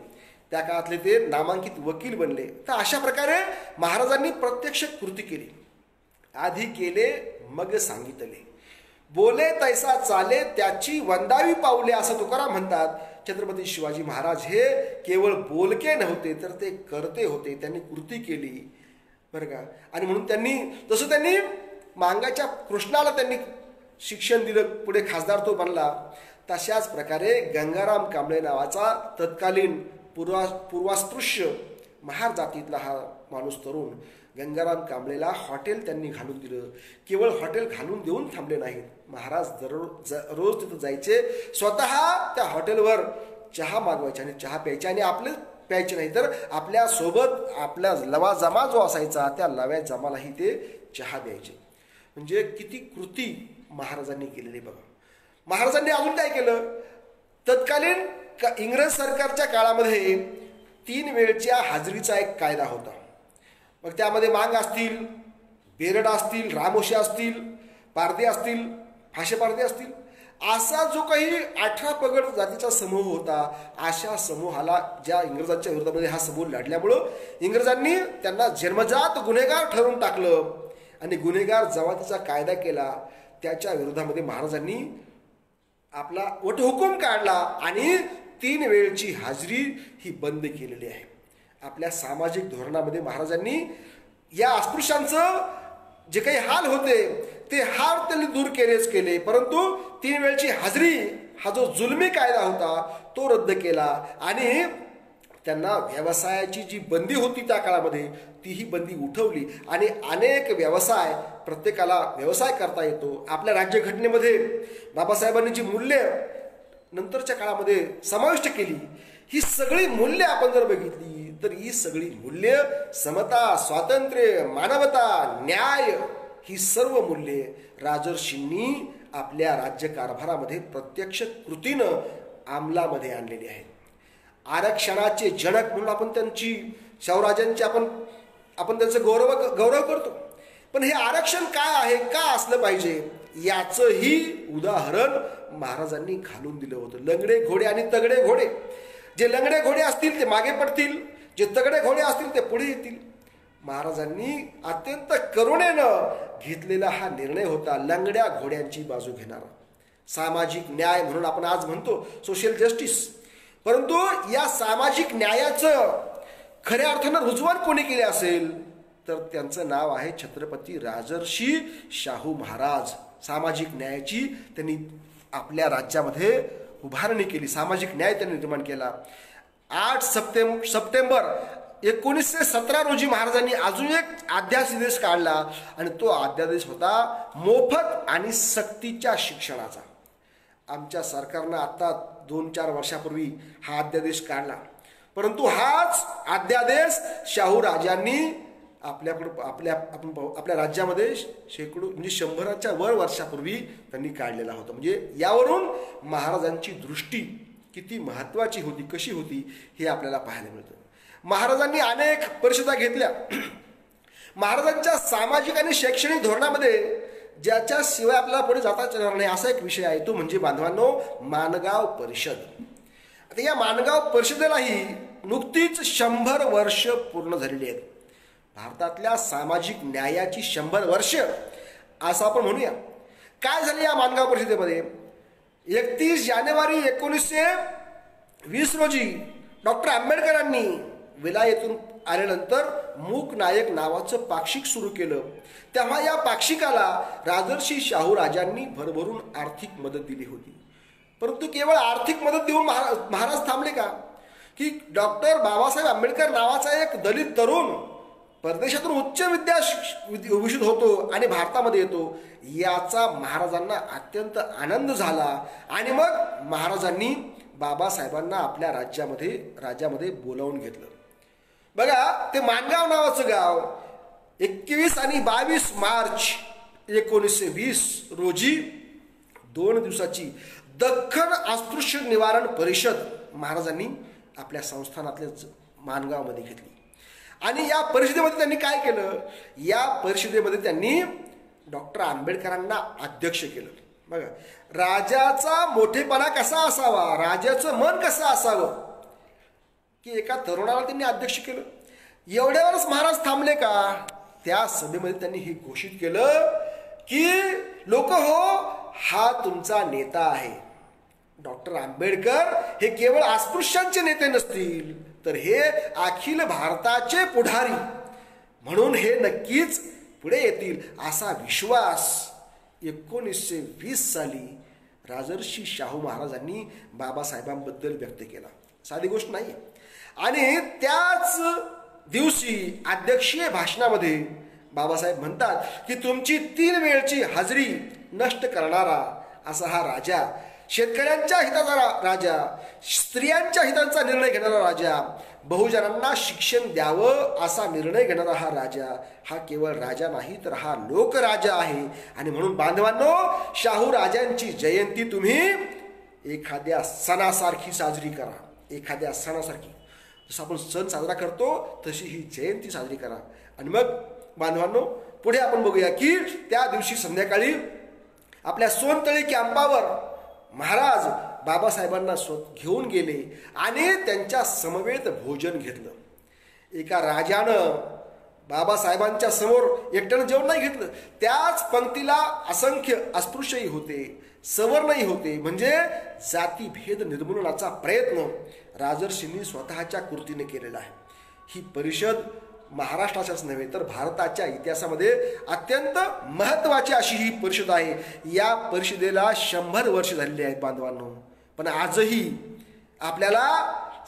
त्या काळातले ते नामांकित वकील बनले. तर अशा प्रकारे महाराजांनी प्रत्यक्ष कृती केली. आधी केले मग सांगितले, बोले तैसा चाले त्याची वंदावी पाऊले, असं तुकाराम म्हणतात. छत्रपती शिवाजी महाराज हे केवळ बोलके नव्हते, तर ते करते होते. त्यांनी कृती केली, बरं का. आणि म्हणून त्यांनी मांगाच्या कृष्णाला त्यांनी शिक्षण दिलं, पुढे खासदार तो बनला. तशाच प्रकारे गंगाराम कांबळे नावाचा तत्कालीन पूर्वास्पृश्य महार जातीतला हा माणूस तरुण, गंगाराम कांबळेला हॉटेल त्यांनी घालून दिलं. केवळ हॉटेल घालून देऊन थांबले नाहीत, महाराज रोज तिथं जायचे, स्वतः त्या हॉटेलवर चहा मागवायचे आणि चहा प्यायचे. आणि आपले प्यायचे नाही, तर आपल्या सोबत आपला लवाजमा जो असायचा त्या लव्या जमालाही ते चहा द्यायचे. म्हणजे किती कृती महाराजांनी केलेली बघा. महाराजांनी अजून काय केलं, तत्कालीन इंग्रज सरकारच्या काळामध्ये 3 वेळच्या हाजरीचा एक कायदा होता. मग त्यामध्ये मांग असतील, बेरड असतील, रामोशी असतील, पारधी असतील, फाशे पारधी असतील, असा जो काही 18 पगड जातीचा समूह होता, अशा समूहाला ज्या इंग्रजांच्या विरोधामध्ये हा समूह लढल्यामुळं इंग्रजांनी त्यांना जन्मजात गुन्हेगार ठरवून टाकलं आणि गुन्हेगार जमातीचा कायदा केला. त्याच्या विरोधामध्ये महाराजांनी आपला वटहुकूम काढला आणि 3 वेळची हाजरी ही बंद केलेली आहे. आपल्या सामाजिक धोरणामध्ये महाराजांनी या अस्पृश्यांचं जे काही हाल होते ते हाल त्यांनी दूर केले, परंतु 3 वेळची हाजरी हा जो जुलमी कायदा होता तो रद्द केला. आणि त्यांना व्यवसायाची जी बंदी होती त्या काळामध्ये तीही बंदी उठवली आणि अनेक व्यवसाय, प्रत्येकाला व्यवसाय करता येतो. आपल्या राज्यघटनेमध्ये बाबासाहेबांनी जी मूल्य नंतरच्या काळामध्ये समाविष्ट केली, ही सगळी मूल्य आपण जर बघितली तर ही सगळी मूल्य समता, स्वातंत्र्य, मानवता, न्याय, ही सर्व मूल्ये राजर्षींनी आपल्या राज्यकारभारामध्ये प्रत्यक्ष कृतीनं अंमलामध्ये आणलेली आहेत. आरक्षणाचे जनक म्हणून आपण त्यांची, शाहूराजांची आपण त्यांचं गौरव करतो. पण हे आरक्षण काय आहे, का असलं पाहिजे, याचंही उदाहरण महाराजांनी घालून दिलं होतं. लंगडे घोडे आणि तगडे घोडे, जे लंगडे घोडे असतील ते मागे पडतील, जे तगडे घोडे असतील ते पुढे येतील. महाराजांनी अत्यंत करुणेनं घेतलेला हा निर्णय होता, लंगड्या घोड्यांची बाजू घेणारा. सामाजिक न्याय म्हणून आपण आज म्हणतो सोशल जस्टिस, परंतु या सामाजिक न्यायाचं खऱ्या अर्थानं रुजवण कोणी केले असेल तर त्यांचं नाव आहे छत्रपती राजर्षी शाहू महाराज. सामाजिक न्यायाची त्यांनी आपल्या राज्यामध्ये उभारणी केली, सामाजिक न्याय त्यांनी निर्माण केला. 8 सप्टेंबर 1917 रोजी महाराजांनी अजून एक अध्यादेश काढला आणि तो अध्यादेश होता मोफत आणि सक्तीच्या शिक्षणाचा. आमच्या सरकारनं आता 2-4 वर्षापूर्वी हा अध्यादेश काढला, परंतु हाच अध्यादेश शाहू राजांनी आपल्या राज्यामध्ये शेकडो म्हणजे 100च्या वर वर्षापूर्वी त्यांनी काढलेला होता. म्हणजे यावरून महाराजांची दृष्टी किती महत्वाची होती, कशी होती हे आपल्याला पाहायला मिळतं. महाराजांनी अनेक परिषदा घेतल्या. महाराजांच्या सामाजिक आणि शैक्षणिक धोरणामध्ये ज्याच्याशिवाय आपल्याला पुढे जाताच येणार नाही असा एक विषय आहे, तो म्हणजे बांधवांनो माणगाव परिषद. आता या माणगाव परिषदेलाही नुकतीच 100 वर्ष पूर्ण झालेली आहेत. भारतातल्या सामाजिक न्यायाची 100 वर्ष असं आपण म्हणूया. काय झालं या माणगाव परिषदेमध्ये? 31 जानेवारी 1920 रोजी डॉक्टर आंबेडकरांनी विलायतून आल्यानंतर मूक नायक नावाचं पाक्षिक सुरू केलं. तेव्हा या पाक्षिकाला राजर्षी शाहू राजांनी भरभरून आर्थिक मदत दिली होती. परंतु केवळ आर्थिक मदत देऊन महाराज थांबले का? की डॉक्टर बाबासाहेब आंबेडकर नावाचा एक दलित तरुण परदेशातून उच्च विद्याभूषित होतो आणि भारतामध्ये येतो, याचा महाराजांना अत्यंत आनंद झाला. आणि मग महाराजांनी बाबासाहेबांना आपल्या राज्यामध्ये बोलावून घेतलं. बघा, ते माणगाव नावाचं गाव 21 आणि 22 मार्च 1920 रोजी 2 दिवसाची दख्खन अस्पृश्य निवारण परिषद महाराजांनी आपल्या संस्थानातल्या माणगावमध्ये घेतली. आणि या परिषदेमध्ये त्यांनी काय केलं? या परिषदेमध्ये त्यांनी डॉक्टर आंबेडकरांना अध्यक्ष केलं. बघा, राजाचा मोठेपणा कसा असावा, राजाचं मन कसं असावं, की एका तरुणाला त्यांनी अध्यक्ष केलं. एवढ्यावरच महाराज थांबले का? त्या सभेमध्ये त्यांनी हे घोषित केलं की लोक हो, हा तुमचा नेता आहे. डॉक्टर आंबेडकर हे केवळ अस्पृश्यांचे नेते नसतील, तर हे अखिल भारताचे पुढारी म्हणून हे नक्कीच पुढे येतील असा विश्वास 1920 साली राजर्षी शाहू महाराजांनी बाबासाहेबांबद्दल व्यक्त केला. साधी गोष्ट नाही. आणि त्याच दिवशी अध्यक्षीय भाषणामध्ये बाबासाहेब म्हणतात की तुमची 3 वेळची हजेरी नष्ट करणारा असा हा राजा, शेतकऱ्यांच्या हिताचा राजा, स्त्रियांच्या हितांचा निर्णय घेणारा राजा, बहुजनांना शिक्षण द्यावं असा निर्णय घेणारा हा राजा, हा केवळ राजा नाही तर हा लोकराजा आहे. आणि म्हणून बांधवांनो, शाहू राजांची जयंती तुम्ही एखाद्या सणासारखी साजरी करा. एखाद्या सणासारखी, जसं आपण सण साजरा करतो तशी ही जयंती साजरी करा. आणि मग बांधवांनो, पुढे आपण बघूया की त्या दिवशी संध्याकाळी आपल्या सोनतळी कॅम्पावर महाराज बाबासाहेबांना घेऊन गेले आणि त्यांच्या समवेत भोजन घेतलं. एका राजानं बाबासाहेबांच्या समोर एकट्यानं जेवण नाही घेतलं. त्याच पंक्तीला असंख्य अस्पृश्यही होते, सवर्णही होते. म्हणजे जातीभेद निर्मूलनाचा प्रयत्न राजर्षींनी स्वतःच्या कृतीने केलेला आहे. ही परिषद महाराष्ट्राच्याच नव्हे तर भारताच्या इतिहासामध्ये अत्यंत महत्त्वाची अशी ही परिषद आहे. या परिषदेला 100 वर्ष झालेली आहेत बांधवांनो. पण आजही आपल्याला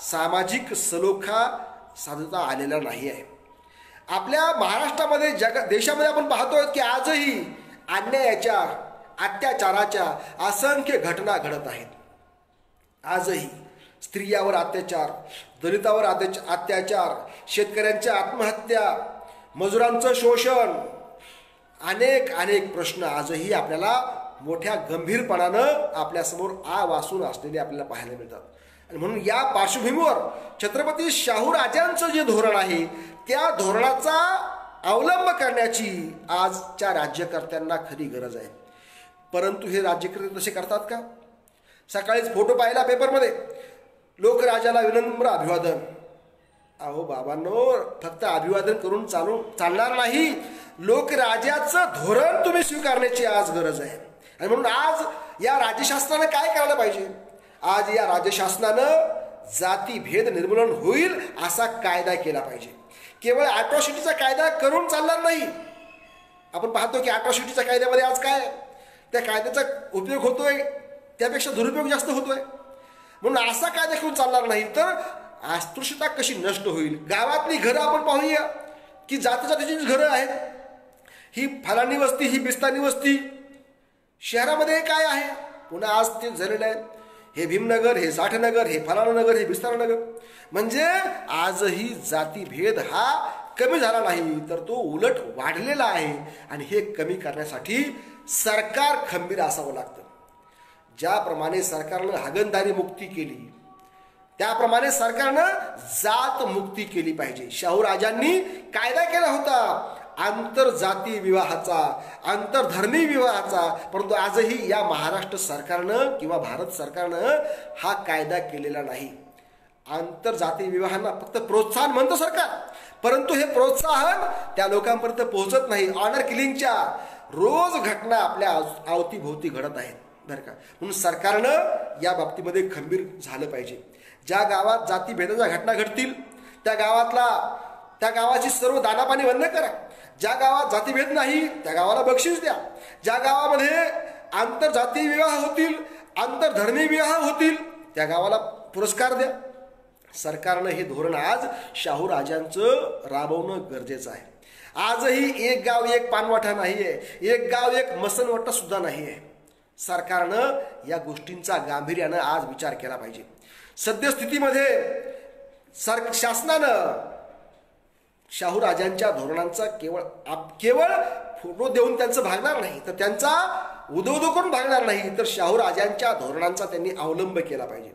सामाजिक सलोखा साधता आलेला नाही आहे. आपल्या महाराष्ट्रामध्ये देशामध्ये आपण पाहतोय की आजही अन्यायाच्या, अत्याचाराच्या असंख्य घटना घडत आहेत. आजही स्त्रियावर अत्याचार, दलितावर अत्याचार, शेतकऱ्यांच्या आत्महत्या, मजुरांचं शोषण, अनेक प्रश्न आजही आपल्याला मोठ्या गंभीरपणानं आपल्यासमोर वासून असलेले आपल्याला पाहायला मिळतात. आणि म्हणून या पार्श्वभूमीवर छत्रपती शाहू राजांचं जे धोरण आहे त्या धोरणाचा अवलंब करण्याची आजच्या राज्यकर्त्यांना खरी गरज आहे. परंतु हे राज्यकर्ते तसे करतात का? सकाळीच फोटो पाहिला पेपरमध्ये, लोकराजाला विनम्र अभिवादन. अहो बाबांनो, फक्त अभिवादन करून चालणार नाही. लोकराजाचं धोरण तुम्ही स्वीकारण्याची आज गरज आहे. आणि म्हणून आज या राज्यशासनानं काय करायला पाहिजे? आज या राज्यशासनानं जातीभेद निर्मूलन होईल असा कायदा केला पाहिजे. केवळ अॅट्रॉसिटीचा कायदा करून चालणार नाही. आपण पाहतो की अॅट्रॉसिटीच्या कायद्यामध्ये आज काय, त्या कायद्याचा उपयोग होतोय त्यापेक्षा दुरुपयोग जास्त होतोय. म्हणून असा कायदा करून चालणार नाही तर अस्पृश्यता कशी नष्ट होईल. गावातली घरं आपण पाहूया की जातीची घरं आहेत. ही फलानी वस्ती, ही बिस्तानी वस्ती. शहरामध्ये काय आहे? पुन्हा आज ते झालेलं आहे. हे भीमनगर, हे साठनगर, हे फलाना नगर, हे बिस्तारा नगर. म्हणजे आजही जातीभेद हा कमी झाला नाही तर तो उलट वाढलेला आहे. आणि हे कमी करण्यासाठी सरकार खंबीर असावं लागतं. ज्याप्रमाणे सरकारनं हागणदारी मुक्ती केली त्याप्रमाणे सरकारनं जात मुक्ती केली पाहिजे. शाहू राजांनी कायदा केला होता आंतरजातीय विवाहाचा, आंतरधर्मी विवाहाचा, परंतु आजही या महाराष्ट्र सरकारनं किंवा भारत सरकारनं हा कायदा केलेला नाही. आंतरजातीय विवाहांना फक्त प्रोत्साहन म्हणतं सरकार, परंतु हे प्रोत्साहन त्या लोकांपर्यंत पोहोचत नाही. ऑनर किलिंगच्या रोज घटना आपल्या अवतीभोवती घडत आहेत बरं का. म्हणून सरकारनं या बाबतीमध्ये खंबीर झालं पाहिजे. ज्या गावात जातीभेदाच्या घटना घडतील त्या गावाची सर्व दानापाणी बंद करा. ज्या गावात जातीभेद नाही त्या गावाला बक्षीस द्या. ज्या गावामध्ये आंतरजातीय विवाह होतील, आंतरधर्मी विवाह होतील त्या गावाला पुरस्कार द्या. सरकारनं हे धोरण आज शाहू राजांचं राबवणं गरजेचं आहे. आजही एक गाव एक पानवाटा नाही आहे, एक गाव एक मसनवटा सुद्धा नाही आहे. सरकारनं या गोष्टींचा गांभीर्यानं आज विचार केला पाहिजे. सद्यस्थितीमध्ये शासनानं शाहू राजांच्या धोरणांचा केवळ फोटो देऊन त्यांचं भागणार नाही, तर त्यांचा उदो करून भागणार नाही, तर शाहू राजांच्या धोरणांचा त्यांनी अवलंब केला पाहिजे.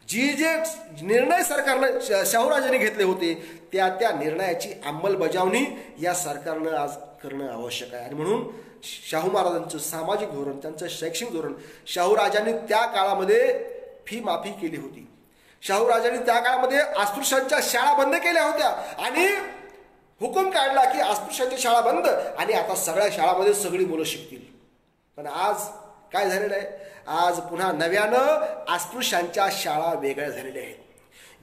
जे निर्णय सरकारनं शाहू राजांनी घेतले होते त्या निर्णयाची अंमलबजावणी या सरकारनं आज करणं आवश्यक आहे. आणि म्हणून शाहू महाराजांचं सामाजिक धोरण, त्यांचं शैक्षणिक धोरण, शाहू राजांनी त्या काळामध्ये फी माफी केली होती. शाहू राजांनी त्या काळामध्ये अस्पृश्यांच्या शाळा बंद केल्या होत्या आणि हुकूम काढला की अस्पृश्यांच्या शाळा बंद आणि आता सगळ्या शाळामध्ये सगळी मुलं शिकतील. पण आज काय झालेलं आहे, आज पुन्हा नव्यानं अस्पृश्यांच्या शाळा वेगळ्या झालेल्या आहेत,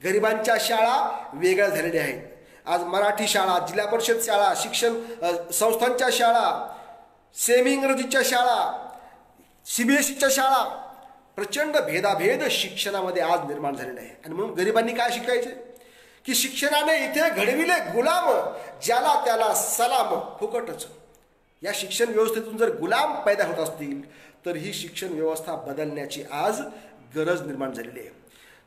गरिबांच्या शाळा वेगळ्या झालेल्या आहेत. आज मराठी शाळा, जिल्हा परिषद शाळा, शिक्षण संस्थांच्या शाळा, सेमी इंग्रजीच्या शाळा, CBSEच्या शाळा, प्रचंड भेदाभेद शिक्षणामध्ये आज निर्माण झालेला आहे. आणि म्हणून गरिबांनी काय शिकायचे की शिक्षणाने इथे घडविले गुलाम, ज्याला त्याला सलाम फुकटच. या शिक्षण व्यवस्थेतून जर गुलाम पैदा होत असतील तर ही शिक्षण व्यवस्था बदलण्याची आज गरज निर्माण झालेली आहे.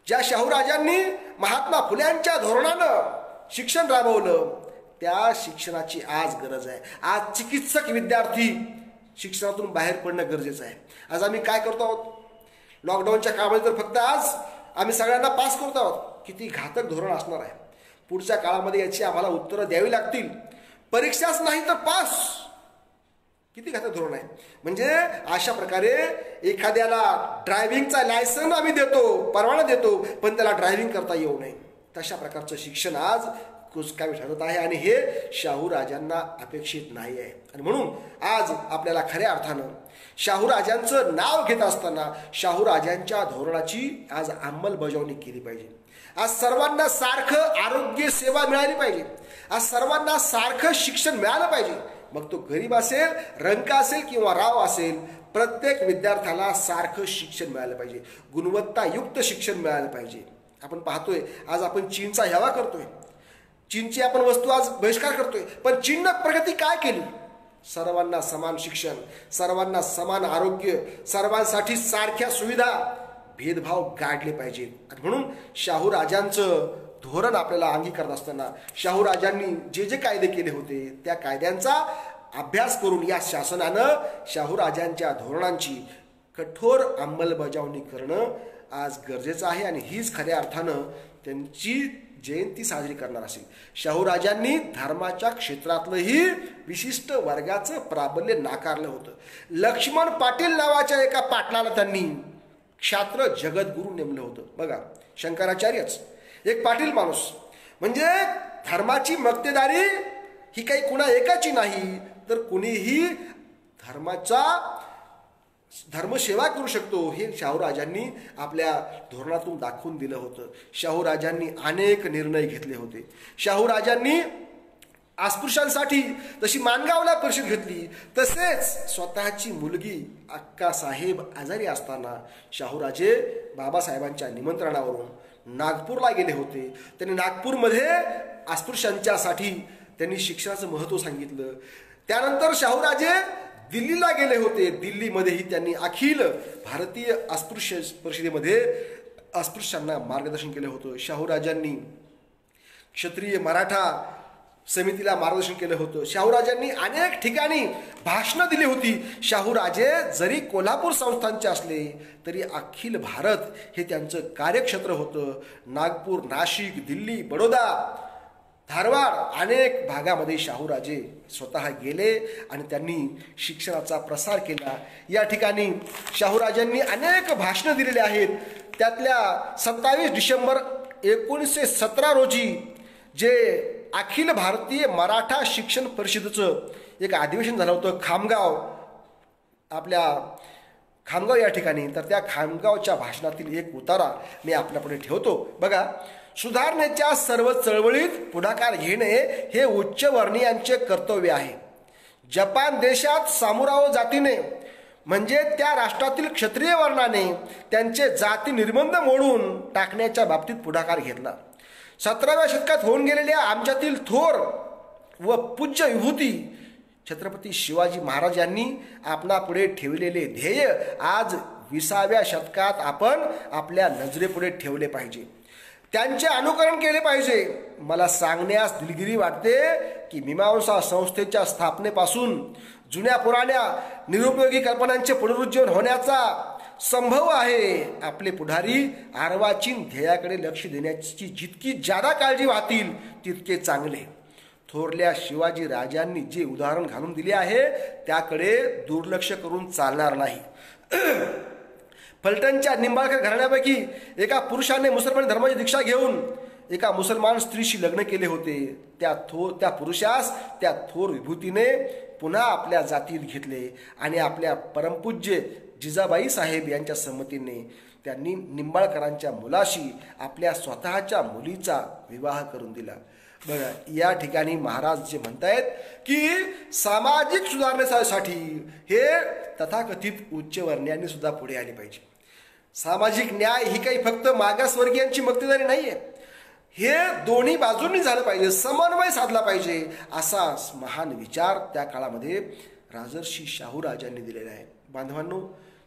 ज्या शाहू राजांनी महात्मा फुल्यांच्या धोरणानं शिक्षण राबवलं त्या शिक्षणाची आज गरज आहे. आज चिकित्सक विद्यार्थी शिक्षणातून बाहेर पडणं गरजेचं आहे. आज आम्ही काय करतो आहोत, लॉकडाऊनच्या काळामध्ये तर फक्त आज आम्ही सगळ्यांना पास करतो आहोत. किती घातक धोरण असणार आहे. पुढच्या काळामध्ये याची आम्हाला उत्तरं द्यावी लागतील. परीक्षाच नाही तर पास, किती घातक धोरण आहे. म्हणजे अशा प्रकारे एखाद्याला ड्रायव्हिंगचा लायसन आम्ही देतो, परवाना देतो, पण त्याला ड्रायव्हिंग करता येऊ नये. तशा प्रकारचं शिक्षण आज कुचकामी ठरत आहे आणि हे शाहू राजांना अपेक्षित नाही आहे. आणि म्हणून आज आपल्याला खऱ्या अर्थानं शाहू राजांचं नाव घेत असताना शाहू राजांच्या धोरणाची आज अंमलबजावणी केली पाहिजे. आज सर्वांना सारखं आरोग्य सेवा मिळाली पाहिजे. आज सर्वांना सारखं शिक्षण मिळालं पाहिजे. मग तो गरीब असेल, रंक असेल किंवा राव असेल, प्रत्येक विद्यार्थ्याला सारखं शिक्षण मिळालं पाहिजे, गुणवत्तायुक्त शिक्षण मिळालं पाहिजे. आपण पाहतोय आज आपण चीनचा हेवा करतोय, चीनची आपण वस्तू आज बहिष्कार करतोय, पण चीननं प्रगती काय केली? सर्वांना समान शिक्षण, सर्वांना समान आरोग्य, सर्वांसाठी सारख्या सुविधा, भेदभाव गाडले पाहिजेत. आणि म्हणून शाहू राजांचं धोरण आपल्याला अंगीकारत असताना शाहू राजांनी जे जे कायदे केले होते त्या कायद्यांचा अभ्यास करून या शासनानं शाहू राजांच्या धोरणांची कठोर अंमलबजावणी करणं आज गरजेचं आहे. आणि हीच खऱ्या अर्थानं त्यांची जयंती साजरी करणार असेल. शाहू राजांनी धर्माच्या क्षेत्रातलंही विशिष्ट वर्गाचं प्राबल्य नाकारलं होतं. लक्ष्मण पाटील नावाच्या एका पाटलाला त्यांनी क्षात्र जगद्गुरू नेमलं होतं. बघा, शंकराचार्यच एक पाटील माणूस. म्हणजे धर्माची मक्तेदारी ही काही कुणा एकाची नाही, तर कुणीही धर्मसेवा करू शकतो हे शाहू राजांनी आपल्या धोरणातून दाखवून दिलं होतं. शाहू राजांनी अनेक निर्णय घेतले होते. शाहू राजांनी अस्पृश्यांसाठी जशी माणगावला परिषद घेतली, तसेच स्वतःची मुलगी अक्कासाहेब आजारी असताना शाहूराजे बाबासाहेबांच्या निमंत्रणावरून नागपूरला गेले होते. त्यांनी नागपूरमध्ये अस्पृश्यांच्यासाठी त्यांनी शिक्षणाचं महत्त्व सांगितलं. त्यानंतर शाहूराजे दिल्लीला गेले होते. दिल्लीमध्येही त्यांनी अखिल भारतीय अस्पृश्य परिषदेमध्ये अस्पृश्यांना मार्गदर्शन केलं होतं. शाहूराजांनी क्षत्रिय मराठा समितीला मार्गदर्शन केलं होतं. शाहूराजांनी अनेक ठिकाणी भाषणं दिली होती. शाहूराजे जरी कोल्हापूर संस्थानचे असले तरी अखिल भारत हे त्यांचं कार्यक्षेत्र होतं. नागपूर, नाशिक, दिल्ली, बडोदा धारवाड अनेक भागामध्ये शाहूराजे स्वतः गेले आणि त्यांनी शिक्षणाचा प्रसार केला. या ठिकाणी शाहूराजांनी अनेक भाषणं दिलेली आहेत. त्यातल्या 27 डिसेंबर 1917 रोजी जे अखिल भारतीय मराठा शिक्षण परिषदेचं एक अधिवेशन झालं होतं आपल्या खामगाव या ठिकाणी, तर त्या खामगावच्या भाषणातील एक उतारा मी आपल्यापुढे ठेवतो. बघा, सुधारणेच्या सर्व चळवळीत पुढाकार घेणे हे उच्चवर्णीयांचे कर्तव्य आहे. जपान देशात सामुराओ जातीने म्हणजे त्या राष्ट्रातील क्षत्रिय वर्णाने त्यांचे जाती निर्बंध मोडून टाकण्याच्या बाबतीत पुढाकार घेतला. 17व्या शतकात होऊन गेलेल्या आमच्यातील थोर व पूज्य विभूती छत्रपती शिवाजी महाराज यांनी आपणापुढे ठेवलेले ध्येय आज 20व्या शतकात आपण आपल्या नजरेपुढे ठेवले पाहिजे. त्यांचे अनुकरण केले पाहिजे. मला सांगण्यास दिलगिरी वाटते की मीमांसा संस्थेच्या स्थापनेपासून जुन्या पुराण्या निरुपयोगी कल्पनांचे पुनरुज्जीवन होण्याचा संभव आहे. आपले पुढारी अर्वाचीन ध्येयाकडे लक्ष देण्याची जितकी जादा काळजी वाहतील तितके चांगले. थोरल्या शिवाजी राजांनी जे उदाहरण घालून दिले आहे त्याकडे दुर्लक्ष करून चालणार नाही. फलटणच्या निंबाळकर घराण्यापैकी एका पुरुषाने मुसलमान धर्माची दीक्षा घेऊन एका मुसलमान स्त्रीशी लग्न केले होते. त्या पुरुषास त्या थोर विभूतीने पुन्हा आपल्या जातीत घेतले आणि आपल्या परमपूज्य जिजाबाई साहेब यांच्या संमतीने त्यांनी निंबाळकरांच्या मुलाशी आपल्या स्वतःच्या मुलीचा विवाह करून दिला. बघा, या ठिकाणी महाराज जे म्हणतायत की सामाजिक सुधारणेसाठी हे तथाकथित उच्चवर्णीयांनी सुद्धा पुढे आले पाहिजे. सामाजिक न्याय ही काही फक्त मागासवर्गीयांची मक्तेदारी नाहीये. हे दोन्ही बाजूंनी झालं पाहिजे, समन्वय साधला पाहिजे, असा महान विचार त्या काळामध्ये राजर्षी शाहूराजांनी दिलेला आहे. बांधवांनो,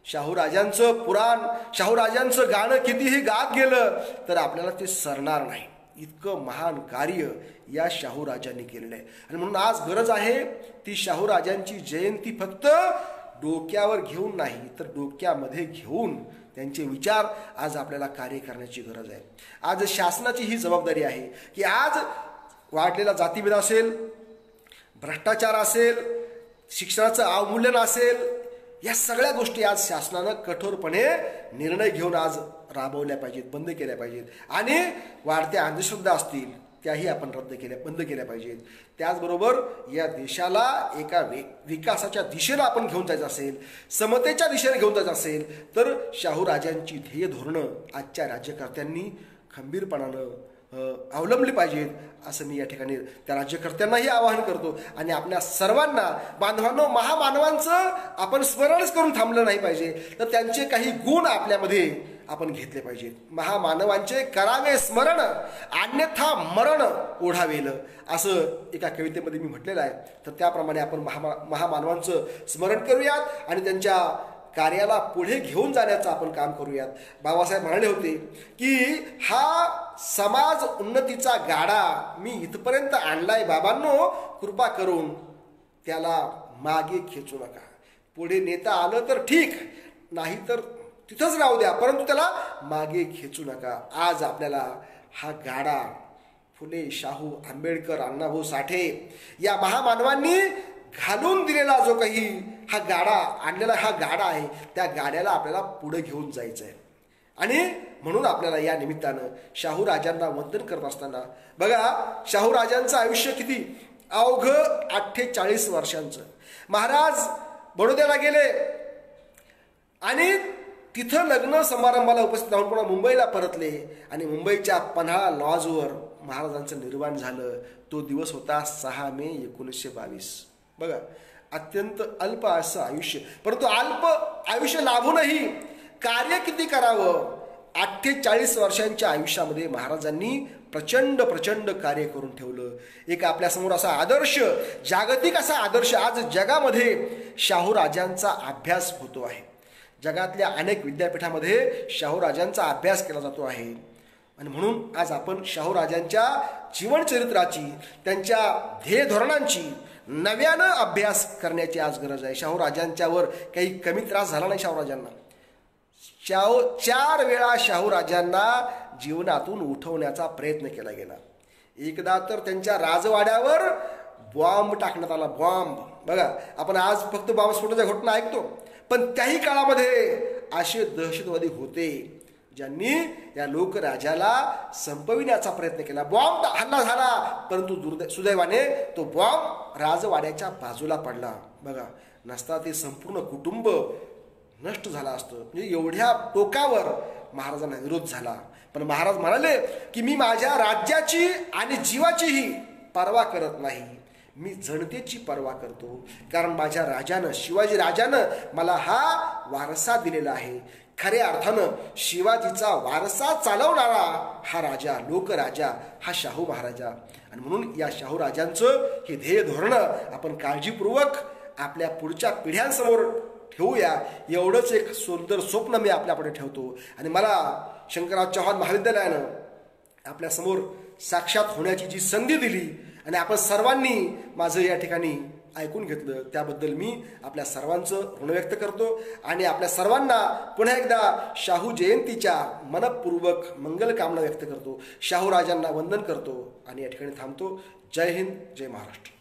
शाहूराजांचं पुराण, शाहूराजांचं गाणं कितीही गात गेलं तर आपल्याला ते सरणार नाही. इतकं महान कार्य या शाहूराजांनी केलेलं आहे. आणि म्हणून आज गरज आहे ती शाहूराजांची जयंती फक्त डोक्यावर घेऊन नाही तर डोक्यामध्ये घेऊन त्यांचे विचार आज आपल्याला कार्य करण्याची गरज आहे. आज शासनाची ही जबाबदारी आहे की आज वाढलेला जातीभेद असेल, भ्रष्टाचार असेल, शिक्षणाचं अवमूल्यन असेल, या सगळ्या गोष्टी आज शासनानं कठोरपणे निर्णय घेऊन आज राबवल्या पाहिजेत, बंद केल्या पाहिजेत. आणि वाढत्या अंधश्रद्धा असतील त्याही आपण बंद केल्या पाहिजेत. त्याचबरोबर या देशाला एका विकासाच्या दिशेला आपण घेऊन जायचं असेल, समतेच्या दिशेने घेऊन जायचं असेल तर शाहूराजांची ध्येय धोरणं आजच्या राज्यकर्त्यांनी खंबीरपणानं अवलंबली पाहिजेत, असं मी या ठिकाणी त्या राज्यकर्त्यांनाही आवाहन करतो. आणि आपल्या सर्वांना बांधवांनो, महामानवांचं आपण स्मरणच करून थांबलं नाही पाहिजे, तर त्यांचे काही गुण आपल्यामध्ये आपण घेतले पाहिजेत. महामानवांचे करावे स्मरण, अन्यथा मरण ओढावेल, असं एका कवितेमध्ये मी म्हटलेलं आहे. तर त्याप्रमाणे आपण महामानवांचं स्मरण करूयात आणि त्यांच्या कार्याला पुढे घेऊन जाण्याचं आपण काम करूयात. बाबासाहेब म्हणाले होते की हा समाज उन्नतीचा गाडा मी इथपर्यंत आणलाय बाबांनो, कृपा करून त्याला मागे खेचू नका. पुढे नेता आलं तर ठीक, नाही तर तिथंच राहू द्या, परंतु त्याला मागे खेचू नका. आज आपल्याला हा गाडा फुले, शाहू, आंबेडकर, अण्णाभाऊ साठे या महामानवांनी घालून दिलेला जो काही हा गाडा आणलेला हा गाडा आहे, त्या गाड्याला आपल्याला पुढे घेऊन जायचं आहे. आणि म्हणून आपल्याला या निमित्तानं शाहूराजांना वंदन करत असताना, बघा शाहूराजांचं आयुष्य किती अवघं 48 वर्षांचं. महाराज बडोद्याला गेले आणि तिथं लग्न समारंभाला उपस्थित राहून पुन्हा मुंबईला परतले आणि मुंबईच्या पन्हाळा लॉजवर महाराजांचं निर्वाण झालं. तो दिवस होता 6 मे 1922. बघा, अत्यंत अल्प असं आयुष्य, परंतु अल्प आयुष्य लाभूनही कार्य किती करावं. 48 वर्षांच्या आयुष्यामध्ये महाराजांनी प्रचंड कार्य करून ठेवलं. एक आपल्यासमोर असा आदर्श, जागतिक असा आदर्श आज जगामध्ये शाहूराजांचा अभ्यास होतो आहे. जगातल्या अनेक विद्यापीठामध्ये शाहूराजांचा अभ्यास केला जातो आहे. आणि म्हणून आज आपण शाहूराजांच्या जीवनचरित्राची, त्यांच्या ध्येय धोरणांची नव्यानं अभ्यास करण्याची आज गरज आहे. शाहूराजांच्यावर काही कमी त्रास झाला नाही. शाहूराजांना 4 वेळा शाहूराजांना जीवनातून उठवण्याचा प्रयत्न केला गेला. एकदा तर त्यांच्या राजवाड्यावर बॉम्ब टाकण्यात आला, बॉम्ब. बघा, आपण आज फक्त बॉम्बस्फोटाच्या घटना ऐकतो, पण त्याही काळामध्ये असे दहशतवादी होते ज्यांनी या लोकराजाला संपविण्याचा प्रयत्न केला. बॉम्ब हल्ला झाला, परंतु सुदैवाने तो बॉम्ब राजवाड्याच्या बाजूला पडला. बघा, नसता ते संपूर्ण कुटुंब नष्ट झाला असतं. म्हणजे एवढ्या टोकावर महाराजांना विरोध झाला. पण महाराज म्हणाले की मी माझ्या राज्याची आणि जीवाचीही पर्वा करत नाही, मी जनतेची पर्वा करतो. कारण माझ्या राजानं, शिवाजी राजानं मला हा वारसा दिलेला आहे. खऱ्या अर्थानं शिवाजीचा वारसा चालवणारा हा राजा, लोकराजा, हा शाहू महाराजा. आणि म्हणून या शाहू राजांचं हे ध्येय धोरण आपण काळजीपूर्वक आपल्या पुढच्या पिढ्यांसमोर ठेवूया, एवढंच एक सुंदर स्वप्न मी आपल्यापुढे ठेवतो. आणि मला शंकरराव चव्हाण महाविद्यालयानं आपल्यासमोर साक्षात होण्याची जी संधी दिली आणि आपण सर्वांनी माझं या ठिकाणी ऐकून घेतलं, त्याबद्दल मी आपल्या सर्वांचं ऋण व्यक्त करतो. आणि आपल्या सर्वांना पुन्हा एकदा शाहू जयंतीच्या मनपूर्वक मंगल कामना व्यक्त करतो. शाहू राजांना वंदन करतो आणि या ठिकाणी थांबतो. जय हिंद, जय महाराष्ट्र.